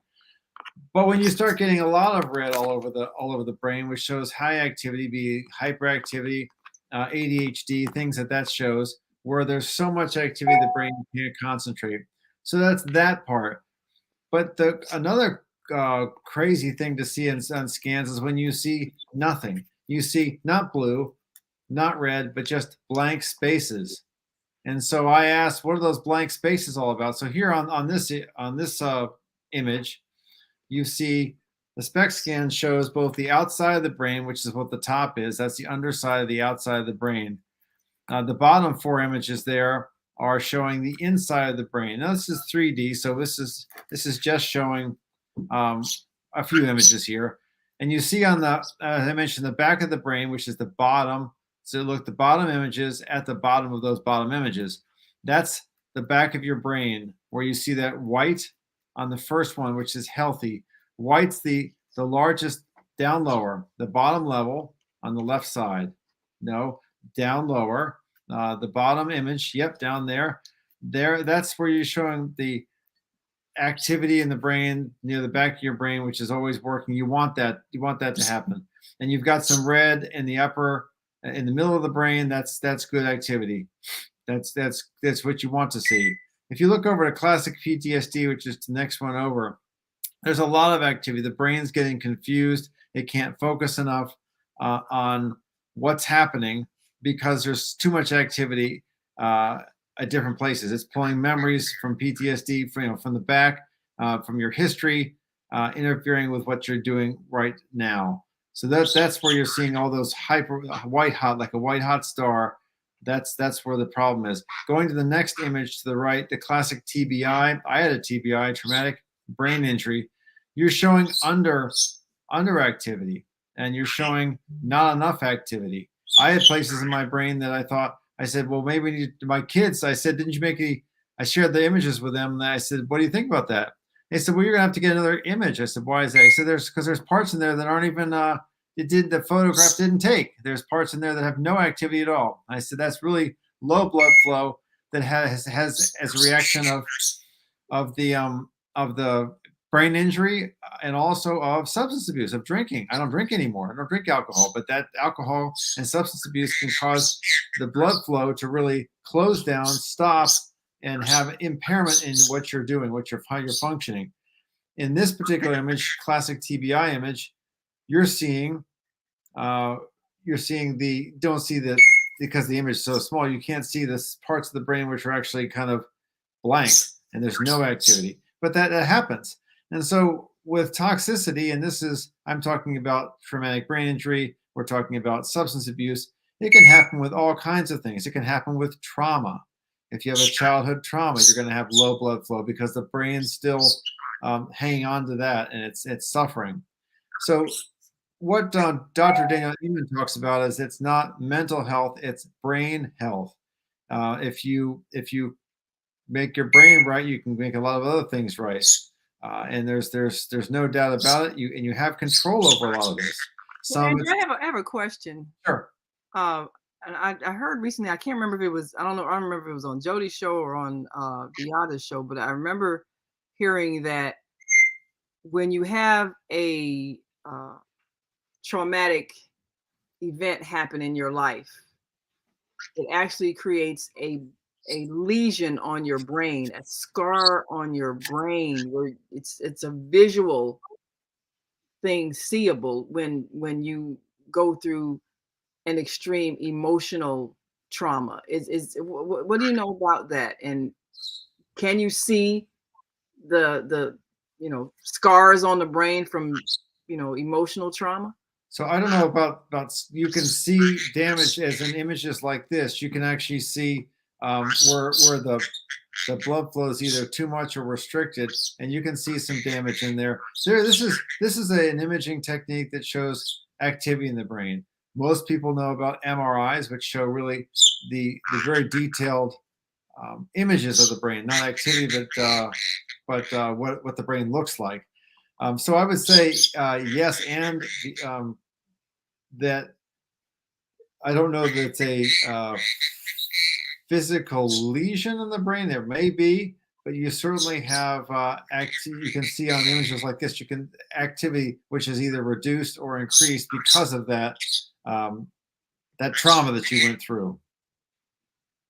But when you start getting a lot of red all over the brain, which shows high activity, be hyperactivity, ADHD, things that shows, where there's so much activity the brain can't concentrate. So that's that part. But another crazy thing to see on scans is when you see nothing. You see not blue, not red, but just blank spaces. And so I asked, what are those blank spaces all about? So here on this image, you see the SPECT scan shows both the outside of the brain, which is what the top is. That's the underside of the outside of the brain. The bottom 4 images there are showing the inside of the brain. Now this is 3D, so this is just showing a few images here. And you see on the, as I mentioned, the back of the brain, which is the bottom. So look, the bottom images at the bottom of those bottom images. That's the back of your brain where you see that white on the first one, which is healthy. White's the largest down lower, the bottom level on the left side. No, down lower. The bottom image, yep, down there. That's where you're showing the activity in the brain near the back of your brain, which is always working. You want that to happen. And you've got some red in the upper, in the middle of the brain. That's good activity. That's what you want to see. If you look over to classic PTSD, which is the next one over, there's a lot of activity. The brain's getting confused. It can't focus enough on what's happening because there's too much activity at different places. It's pulling memories from PTSD, from the back, from your history, interfering with what you're doing right now. So that's where you're seeing all those white hot, like a white hot star. That's where the problem is. Going to the next image to the right, the classic TBI. I had a TBI, traumatic brain injury. You're showing under activity, and you're showing not enough activity. I had places in my brain that I said, well, maybe we need my kids. I said, didn't you make any? I shared the images with them, and I said, what do you think about that? They said, well, you're gonna have to get another image. I said, why is that? I said, because there's parts in there that aren't even the photograph didn't take. There's parts in there that have no activity at all. I said, that's really low blood flow that has as a reaction of the brain injury and also of substance abuse, of drinking. I don't drink anymore. I don't drink alcohol, but that alcohol and substance abuse can cause the blood flow to really close down, stop, and have impairment in what you're doing, how you're functioning. In this particular image, classic TBI image, you're seeing because the image is so small, you can't see the parts of the brain which are actually kind of blank and there's no activity. But that happens. And so with toxicity, and I'm talking about traumatic brain injury, we're talking about substance abuse, it can happen with all kinds of things. It can happen with trauma. If you have a childhood trauma, you're going to have low blood flow because the brain's still hanging on to that and it's suffering. So what Dr. Daniel Amen talks about is it's not mental health, it's brain health. If you make your brain right, you can make a lot of other things right. And there's no doubt about it. You have control over a lot of this. Andrew, I have a question. Sure. And I heard recently, I can't remember if it was, I don't remember if it was on Jodi's show or on Beata's show, but I remember hearing that when you have a traumatic event happen in your life, it actually creates a lesion on your brain, a scar on your brain, where it's a visual thing, seeable when you go through an extreme emotional trauma. What do you know about that? And can you see the scars on the brain from emotional trauma? So I don't know about you can see damage as in images like this. You can actually see where the blood flow is either too much or restricted, and you can see some damage in there. This is an imaging technique that shows activity in the brain. Most people know about MRIs, which show really the very detailed images of the brain, not activity, but what the brain looks like. So I would say yes, and that I don't know that it's a physical lesion in the brain. There may be, but you certainly have you can see on images like this, you can activity which is either reduced or increased because of that that trauma that you went through.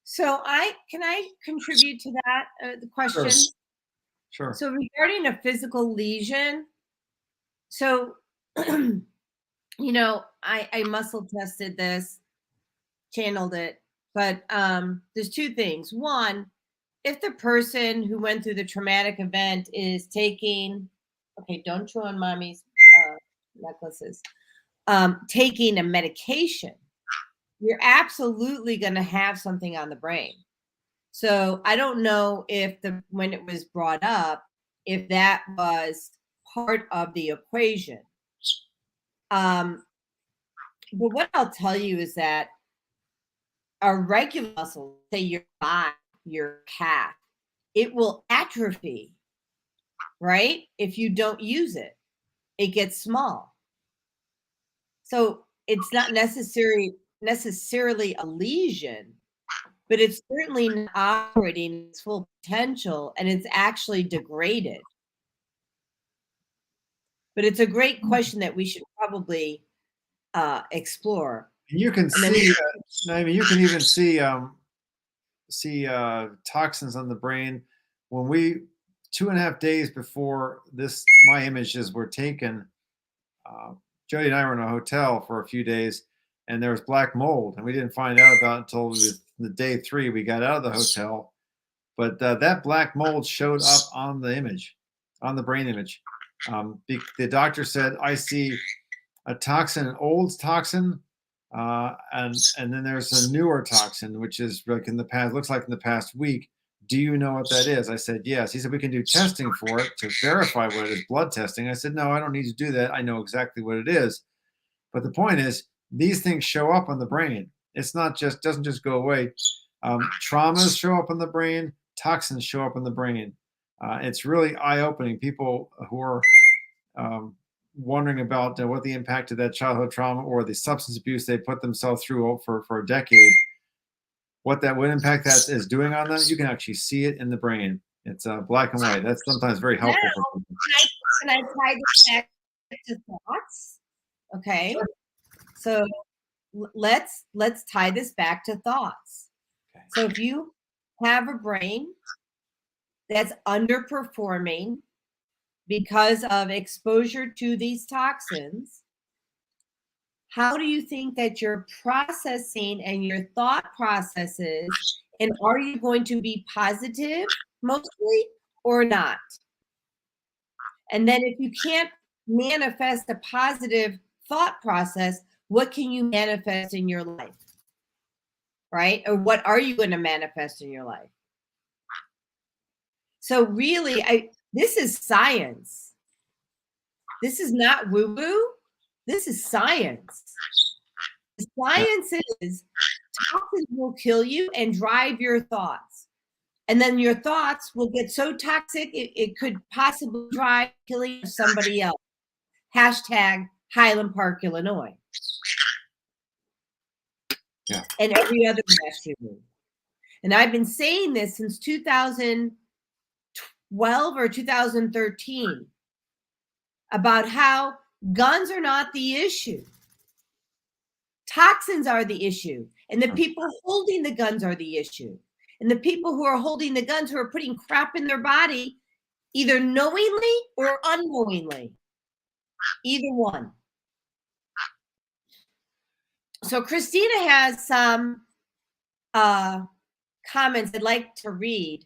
So can I contribute to that the question? Sure. So regarding a physical lesion, so I muscle tested this, channeled it, but there's two things. One, if the person who went through the traumatic event is taking, okay, don't chew on mommy's necklaces, taking a medication, you're absolutely going to have something on the brain. So I don't know if when it was brought up, if that was part of the equation. But what I'll tell you is that a regular muscle, say your thigh, your calf, it will atrophy, right? If you don't use it, it gets small. So it's not necessarily a lesion, but it's certainly not operating its full potential, and it's actually degraded. But it's a great question that we should probably explore. You can see, Naimah, you can even see toxins on the brain. When 2.5 days before my images were taken, Jodi and I were in a hotel for a few days, and there was black mold, and we didn't find out about it until the day 3 we got out of the hotel. But that black mold showed up on the image, on the brain image. The doctor said, I see a toxin, an old toxin, and then there's a newer toxin, which is like looks like in the past week. Do you know what that is? I said, yes. He said, we can do testing for it to verify what it is, blood testing. I said, no, I don't need to do that. I know exactly what it is. But the point is, these things show up on the brain. It's not doesn't just go away. Traumas show up in the brain. Toxins show up in the brain. It's really eye-opening. People who are wondering about what the impact of that childhood trauma or the substance abuse they put themselves through for a decade, what impact that is doing on them, you can actually see it in the brain. It's black and white. That's sometimes very helpful for people. Can I tie this back to thoughts? Okay. So let's tie this back to thoughts. Okay. So if you have a brain that's underperforming because of exposure to these toxins, how do you think that you're processing and your thought processes, and are you going to be positive mostly or not? And then if you can't manifest a positive thought process, what can you manifest in your life? Right? Or what are you going to manifest in your life? So really, this is science. This is not woo-woo. This is science. The science is toxins will kill you and drive your thoughts. And then your thoughts will get so toxic, it could possibly drive killing of somebody else. Hashtag Highland Park, Illinois. Yeah. And every other mass shooting. And I've been saying this since 2012 or 2013 about how guns are not the issue. Toxins are the issue. And the people holding the guns are the issue. And the people who are holding the guns who are putting crap in their body, either knowingly or unknowingly. Either one. So Christina has some comments I'd like to read.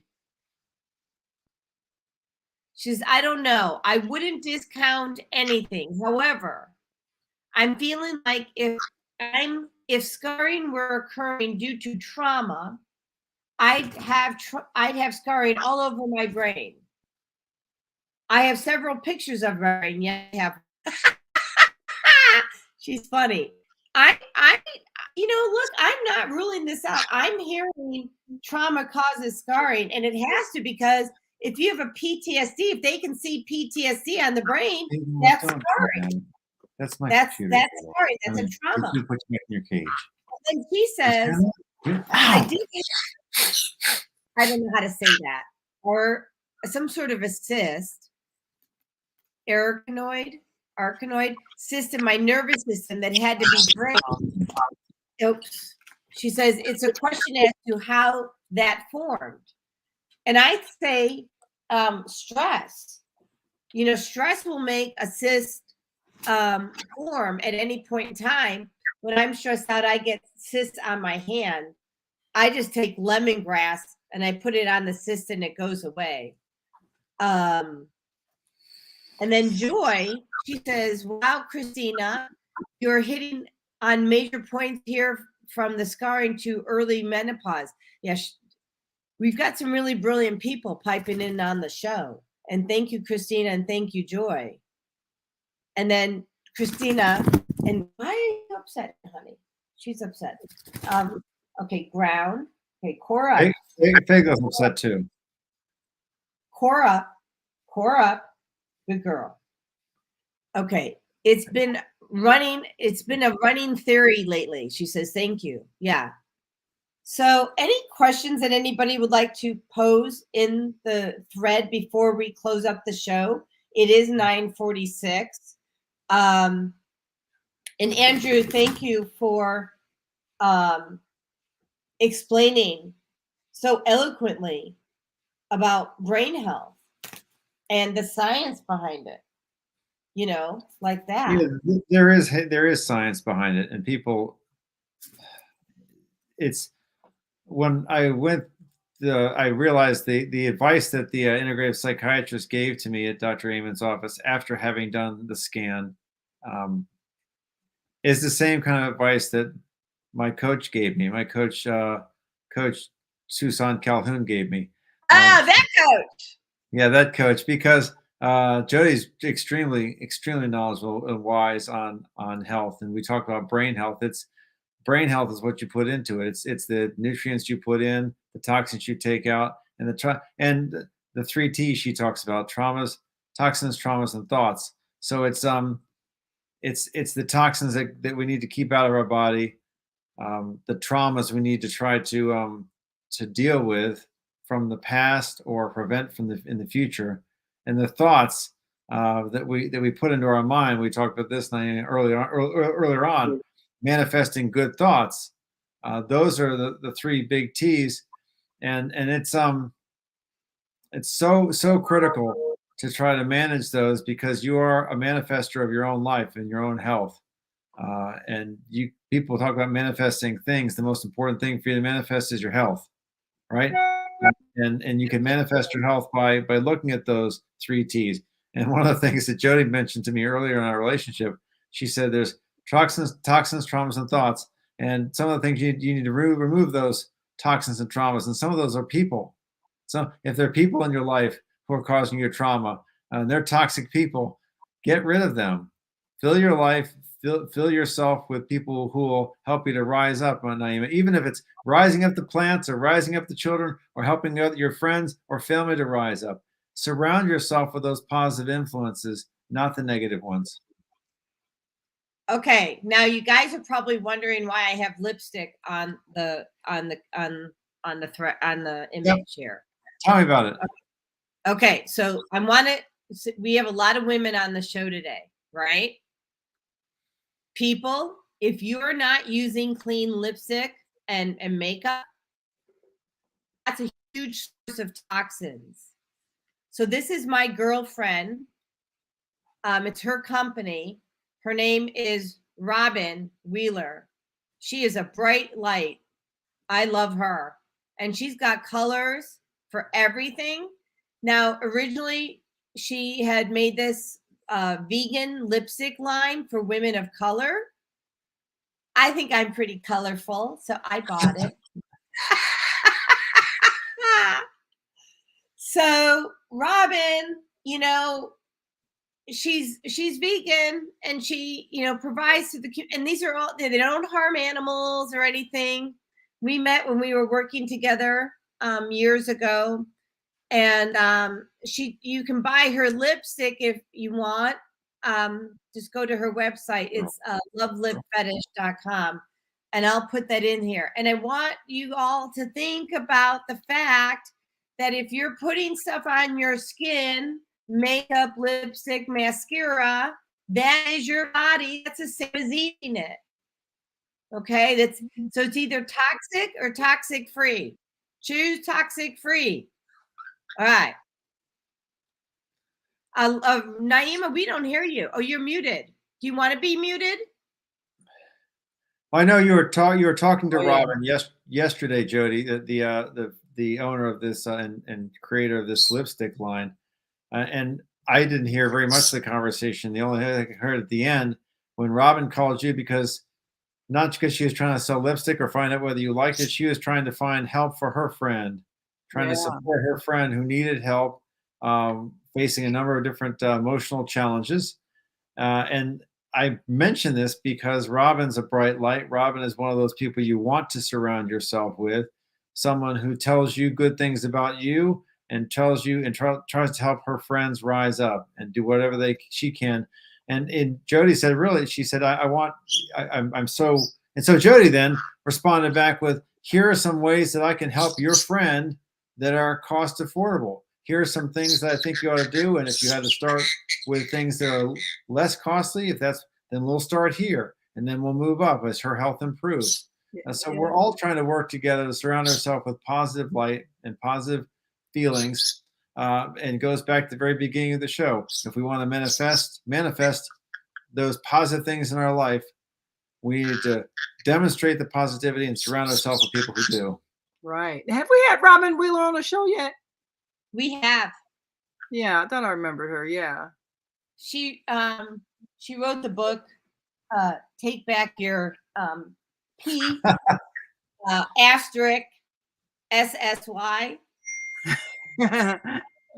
She says, I don't know. I wouldn't discount anything. However, I'm feeling like if scarring were occurring due to trauma, I'd have scarring all over my brain. I have several pictures of her brain. Yeah, I have. She's funny. Look, I'm not ruling this out. I'm hearing trauma causes scarring, and it has to, because if you have a PTSD, if they can see PTSD on the brain, that's scarring. That's my That's computer. scarring. That's a trauma. You put you in your cage. And she says, I don't know how to say that, or some sort of a cyst, arachnoid cyst in my nervous system that had to be drained. Oops. She says it's a question as to how that formed. And I say stress. Stress will make a cyst form at any point in time. When I'm stressed out, I get cysts on my hand. I just take lemongrass and I put it on the cyst and it goes away. And then Joy, she says, wow, Christina, you're hitting on major points here, from the scarring to early menopause. Yes, we've got some really brilliant people piping in on the show. And thank you, Christina, and thank you, Joy. And then Christina, and why are you upset, honey? She's upset. Okay, Ground. Okay, Cora. Fago's upset too. Cora, good girl. Okay, it's been a running theory lately. She says, thank you. Yeah. So any questions that anybody would like to pose in the thread before we close up the show? It is 9:46. And Andrew, thank you for explaining so eloquently about brain health and the science behind it, like that. Yeah, there is science behind it, and people. It's when I went. I realized the advice that the integrative psychiatrist gave to me at Dr. Amon's office after having done the scan is the same kind of advice that my coach gave me. My coach, Coach Suson-Calhoun, gave me. That coach. Yeah, that coach, because Jodi's extremely knowledgeable and wise on health, and we talk about brain health. Brain health is what you put into it. It's the nutrients you put in, the toxins you take out, and the 3 T's she talks about: traumas, toxins, traumas, and thoughts. So it's the toxins that we need to keep out of our body, the traumas we need to try to deal with from the past or prevent in the future, and the thoughts that we put into our mind. We talked about this earlier on. Manifesting good thoughts. Those are the 3 big T's, and it's so critical to try to manage those, because you are a manifester of your own life and your own health. And people talk about manifesting things. The most important thing for you to manifest is your health, right? And you can manifest your health by looking at those 3 T's. And one of the things that Jodi mentioned to me earlier in our relationship, she said there's toxins, traumas, and thoughts. And some of the things you need to remove those toxins and traumas. And some of those are people. So if there are people in your life who are causing your trauma, and they're toxic people, get rid of them. Fill your life, fill yourself with people who will help you to rise up, Naimah. Even if it's rising up the plants or rising up the children or helping your friends or family to rise up. Surround yourself with those positive influences, not the negative ones. Okay, now you guys are probably wondering why I have lipstick on the image here. Tell me about it. Okay, so we have a lot of women on the show today, right? People, if you're not using clean lipstick and makeup, that's a huge source of toxins. So this is my girlfriend. It's her company. Her name is Robin Wheeler. She is a bright light. I love her. And she's got colors for everything. Now, originally, she had made this vegan lipstick line for women of color. I think I'm pretty colorful, so I bought it. So, Robin, she's vegan, and she, provides to the, and these are all, they don't harm animals or anything. We met when we were working together years ago, and you can buy her lipstick if you want. Just go to her website. It's lovelipfetish.com, and I'll put that in here. And I want you all to think about the fact that if you're putting stuff on your skin, makeup, lipstick, mascara, that is your body. That's the same as eating it. Okay, so it's either toxic or toxic free. Choose toxic free. All right. Naimah, we don't hear you. Oh, you're muted. Do you want to be muted? I know you were talking to Robin yesterday, Jodi, the owner of this and creator of this lipstick line, and I didn't hear very much of the conversation. The only thing I heard at the end when Robin called you, not because she was trying to sell lipstick or find out whether you liked it, she was trying to find help for her friend, trying to support her friend who needed help, facing a number of different emotional challenges. And I mention this because Robin's a bright light. Robin is one of those people you want to surround yourself with, someone who tells you good things about you and tells you and tries to help her friends rise up and do whatever she can. And Jodi said, really, she said, I'm so, and so Jodi then responded back with, here are some ways that I can help your friend that are cost affordable. Here are some things that I think you ought to do. And if you had to start with things that are less costly, then we'll start here and then we'll move up as her health improves. So we're all trying to work together to surround ourselves with positive light and positive feelings. And goes back to the very beginning of the show. If we want to manifest those positive things in our life, we need to demonstrate the positivity and surround ourselves with people who do. Right. Have we had Robin Wheeler on the show yet? We have. Yeah, I thought I remembered her. Yeah. She wrote the book, Take Back Your P asterisk SSY.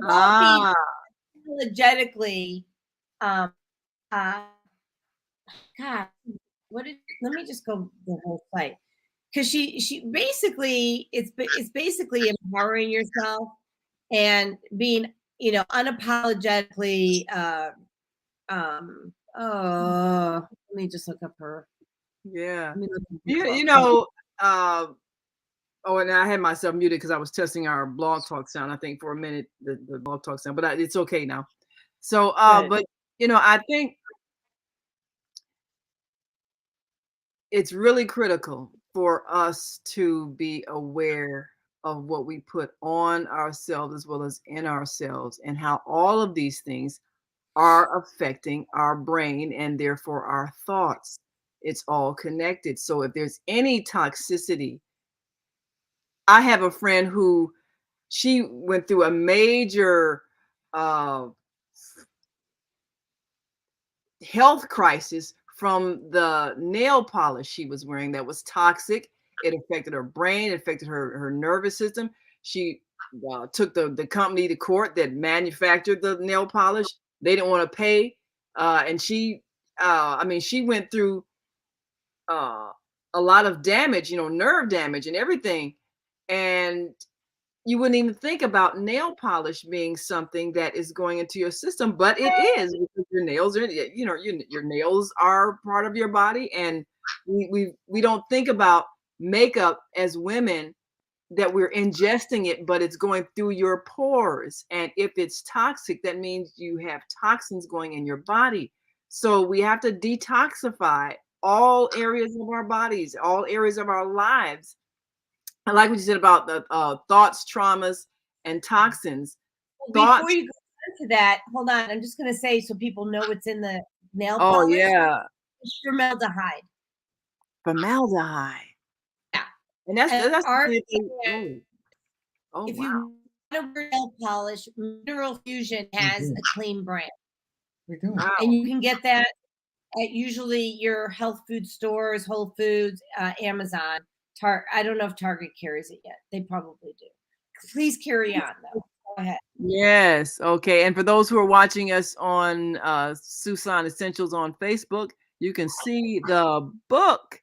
Apologetically, God, let me just go the whole site, because she basically it's basically empowering yourself and being unapologetically let me just look up her. Yeah. And I had myself muted because I was testing our blog talk sound, I think, for a minute, the blog talk sound, but it's okay now. So, but I think it's really critical for us to be aware of what we put on ourselves as well as in ourselves, and how all of these things are affecting our brain and therefore our thoughts. It's all connected. So if there's any toxicity, I have a friend who she went through a major health crisis from the nail polish she was wearing that was toxic. It affected her brain, it affected her nervous system. She took the company to court that manufactured the nail polish. They didn't want to pay. And she went through a lot of damage, nerve damage and everything. And you wouldn't even think about nail polish being something that is going into your system, but it is, because your nails are, your nails are part of your body. And we don't think about makeup as women, that we're ingesting it, but it's going through your pores. And if it's toxic, that means you have toxins going in your body. So we have to detoxify all areas of our bodies, all areas of our lives. I like what you said about the thoughts, traumas, and toxins. Before you go into that, hold on. I'm just going to say, so people know what's in the nail polish. Oh, yeah. It's formaldehyde. Formaldehyde. Yeah. And that's our, if you want to nail polish, Mineral Fusion has a clean brand. Wow. And you can get that at usually your health food stores, Whole Foods, Amazon. I don't know if Target carries it yet. They probably do. Please carry on, though. ahead. Yes. Okay. And for those who are watching us on Susan Essentials on Facebook, you can see the book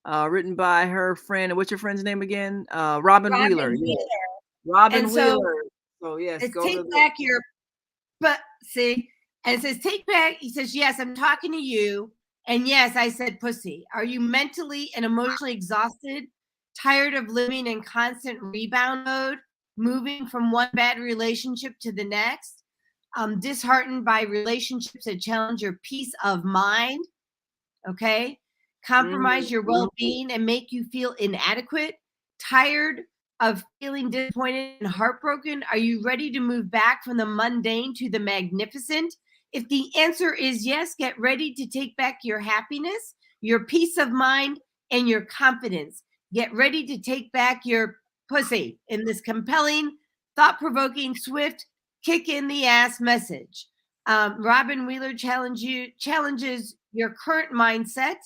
written by her friend. What's your friend's name again? Robin Wheeler. Wheeler. Robin And so Wheeler. So yes, it's go take to back your, but see, and it says take back. He says, yes, I'm talking to you. And yes, I said pussy. Are you mentally and emotionally exhausted, tired of living in constant rebound mode, moving from one bad relationship to the next, disheartened by relationships that challenge your peace of mind? Okay. Compromise your well-being and make you feel inadequate, tired of feeling disappointed and heartbroken? Are you ready to move back from the mundane to the magnificent? If the answer is yes, get ready to take back your happiness, your peace of mind, and your confidence. Get ready to take back your pussy in this compelling, thought-provoking, swift, kick in the ass message. Robin Wheeler challenges your current mindset,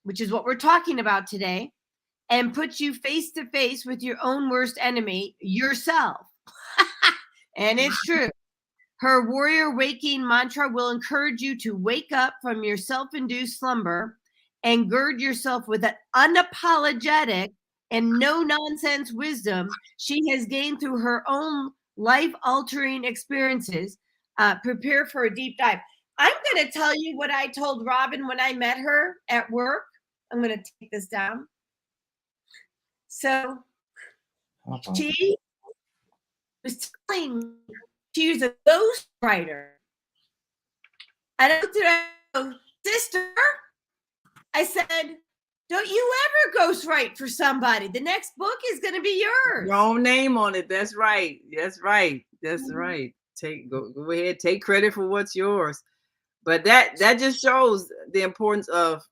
which is what we're talking about today, and puts you face to face with your own worst enemy, yourself. And it's true. Her warrior waking mantra will encourage you to wake up from your self-induced slumber and gird yourself with an unapologetic and no-nonsense wisdom she has gained through her own life-altering experiences. Prepare for a deep dive. I'm going to tell you what I told Robin when I met her at work. I'm going to take this down. So she was telling me she was a ghostwriter. And I looked at her, sister, I said, don't you ever ghostwrite for somebody. The next book is going to be yours. your own name on it. That's right. That's right. That's right. Go ahead, take credit for what's yours. But that just shows the importance of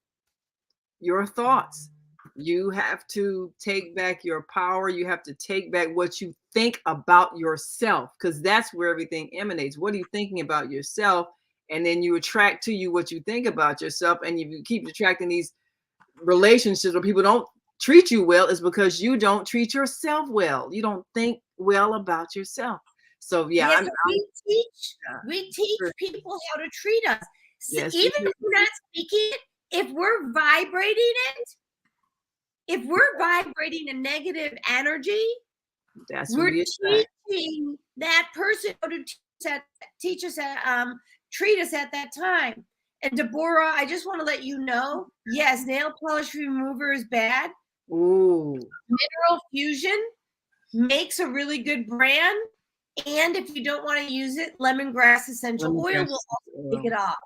your thoughts. You have to take back your power. You have to take back what you think about yourself, because that's where everything emanates. What are you thinking about yourself? And then you attract to you what you think about yourself. And if you keep attracting these relationships where people don't treat you well, is because you don't treat yourself well. You don't think well about yourself. So yeah, yes, we teach people how to treat us. Yes, even if we're not speaking it, if we're vibrating it, if we're vibrating a negative energy, we're teaching that person how to treat us at that time. And Deborah, I just want to let you know, yes, nail polish remover is bad. Ooh. Mineral Fusion makes a really good brand. And if you don't want to use it, lemongrass essential oil will also take it off.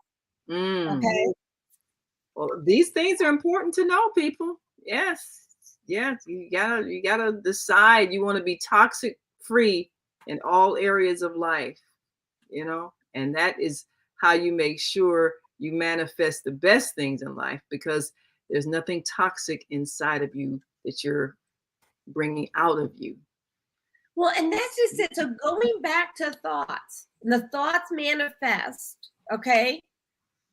Okay. Well, these things are important to know, people. Yes. Yes. You gotta decide you want to be toxic free in all areas of life, and that is how you make sure you manifest the best things in life, because there's nothing toxic inside of you that you're bringing out of you. Well, and that's just it. So going back to thoughts, and the thoughts manifest, okay,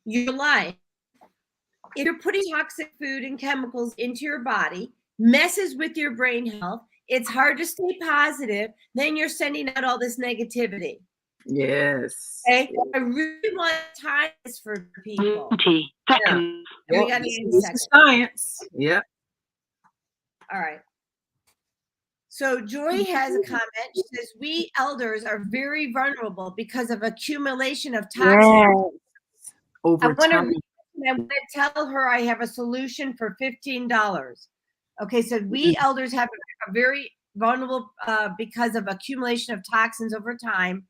your life. If you're putting toxic food and chemicals into your body, messes with your brain health, it's hard to stay positive, then you're sending out all this negativity. Yes. Okay. I really want to tie this for people. 20 seconds. Yeah. We got to use seconds. Science. Yep. All right. So Joy has a comment. She says, we elders are very vulnerable because of accumulation of toxins. Over time. I want to tell her I have a solution for $15. Okay, so we elders have a very vulnerable because of accumulation of toxins over time,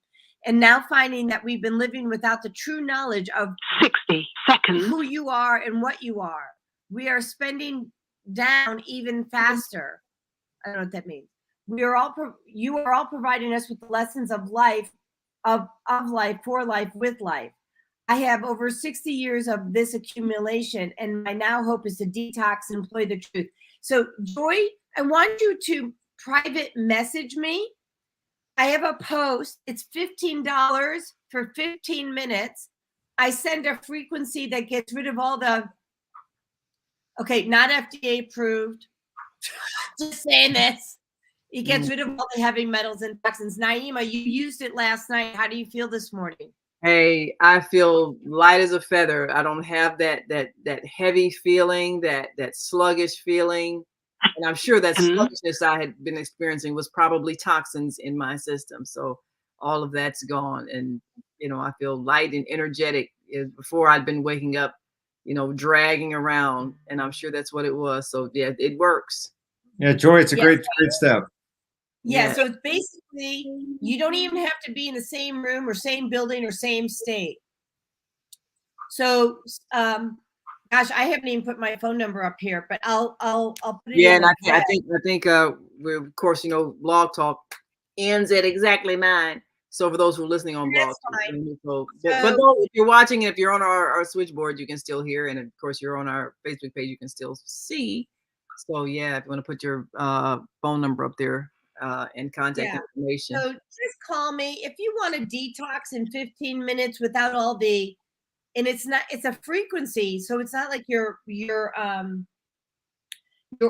and now finding that we've been living without the true knowledge of 60 seconds who you are and what you are. We are spending down even faster. I don't know what that means. You are all providing us with the lessons of life, of life, for life, with life. I have over 60 years of this accumulation, and my now hope is to detox and employ the truth. So, Joy, I want you to private message me. I have a post. It's $15 for 15 minutes. I send a frequency that gets rid of all the, not FDA approved. Just saying this. It gets rid of all the heavy metals and toxins. Naimah, you used it last night. How do you feel this morning? Hey, I feel light as a feather. I don't have that heavy feeling, that sluggish feeling. And I'm sure that sluggishness I had been experiencing was probably toxins in my system. So all of that's gone. And, I feel light and energetic. Before I'd been waking up, dragging around. And I'm sure that's what it was. So yeah, it works. Yeah, Joy, it's a great step. Yeah, so it's basically, you don't even have to be in the same room or same building or same state. So, gosh, I haven't even put my phone number up here, but I'll put it in. And I think we're, of course, Blog Talk ends at exactly 9. So for those who are listening on Blog Talk, but if you're watching, if you're on our switchboard, you can still hear, and of course you're on our Facebook page, you can still see. So yeah, if you want to put your phone number up there. And contact information. So just call me if you want to detox in 15 minutes without all the, and it's a frequency, so it's not like your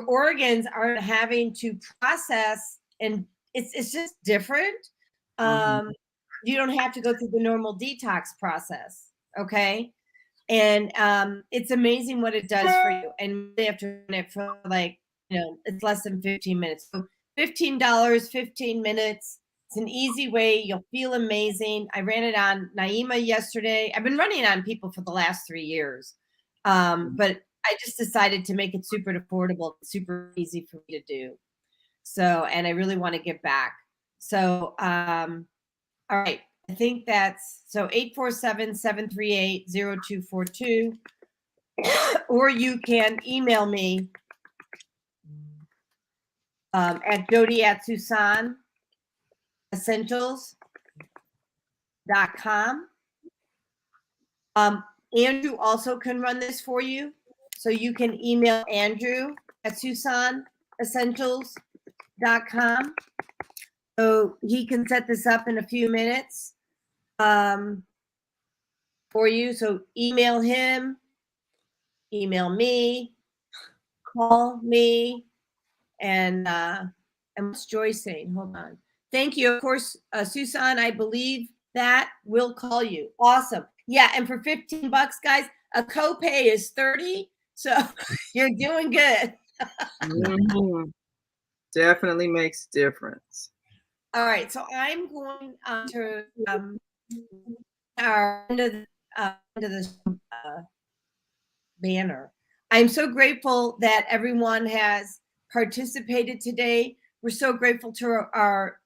organs are having to process, and it's just different. You don't have to go through the normal detox process, okay? And it's amazing what it does for you, and they have to run it for it's less than 15 minutes. So $15, 15 minutes. It's an easy way. You'll feel amazing. I ran it on Naimah yesterday. I've been running it on people for the last 3 years. But I just decided to make it super affordable, super easy for me to do. So, and I really want to give back. So, all right. I think that's, so 847-738-0242. Or you can email me at Jodi@SusanEssentials.com. Andrew also can run this for you. So you can email Andrew at SusanEssentials.com. So he can set this up in a few minutes for you. So email him, email me, call me. And what's Joy saying? Hold on. Thank you. Of course, Susan, I believe that will call you. Awesome. Yeah, and for $15, guys, a copay is $30. So you're doing good. Definitely makes difference. All right, so I'm going to our end of this banner. I'm so grateful that everyone has participated today. We're so grateful to our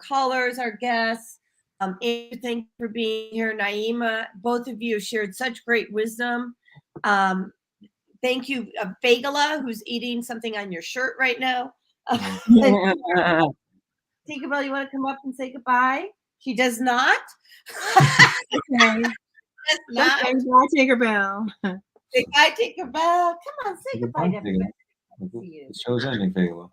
callers, our guests. Andrew, thank you for being here. Naimah, both of you shared such great wisdom. Thank you, Fagala, who's eating something on your shirt right now. Tinkerbell, you want to come up and say goodbye? She does not. Okay. Bye, Tinkerbell. Say bye, Tinkerbell. Come on, say goodbye to everybody. The show's ending, Fagala.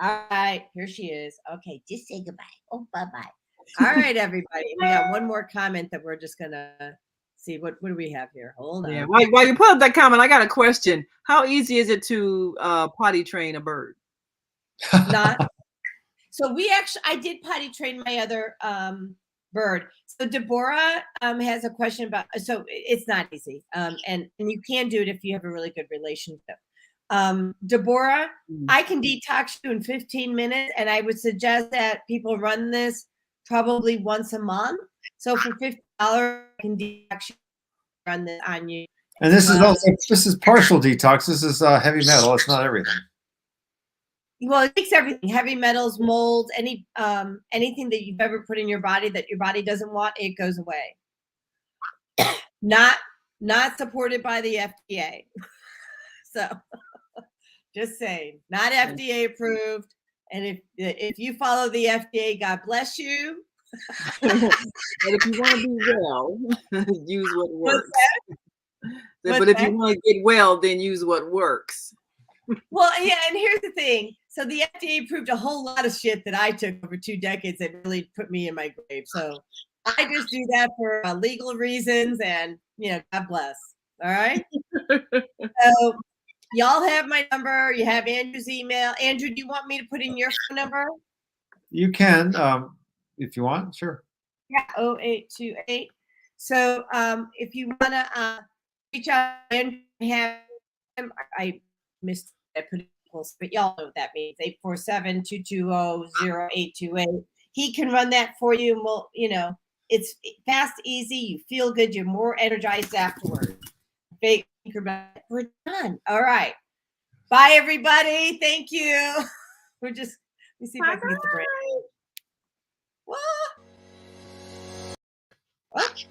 All right, here she is. Okay, just say goodbye. Oh, bye-bye. All right, everybody. We got one more comment that we're just gonna see. What do we have here? Hold on. Yeah. While you put up that comment, I got a question. How easy is it to potty train a bird? Not. So I did potty train my other bird. So Deborah has a question about. So it's not easy, and you can do it if you have a really good relationship. Deborah, I can detox you in 15 minutes, and I would suggest that people run this probably once a month. So for $50, I can detox you, run this on you. And this is partial detox. This is heavy metal. It's not everything. Well, it takes everything: heavy metals, molds, anything that you've ever put in your body that your body doesn't want, it goes away. Not supported by the FDA. So just saying, not FDA approved. And if you follow the FDA, God bless you. But if you want to be well, use what works. But if you want to get well, then use what works. Well, yeah, and here's the thing. So the FDA approved a whole lot of shit that I took over 2 decades that really put me in my grave. So I just do that for legal reasons, and God bless. All right. So y'all have my number. You have Andrew's email. Andrew, do you want me to put in your phone number? You can, if you want, sure. Yeah, 0828. So if you want to reach out and have him, I missed I put it close, but y'all know what that means. 847-220-0828. He can run that for you. And we'll, it's fast, easy. You feel good. You're more energized afterwards. We're done. All right. Bye, everybody. Thank you. Let me see if I can get the break. What?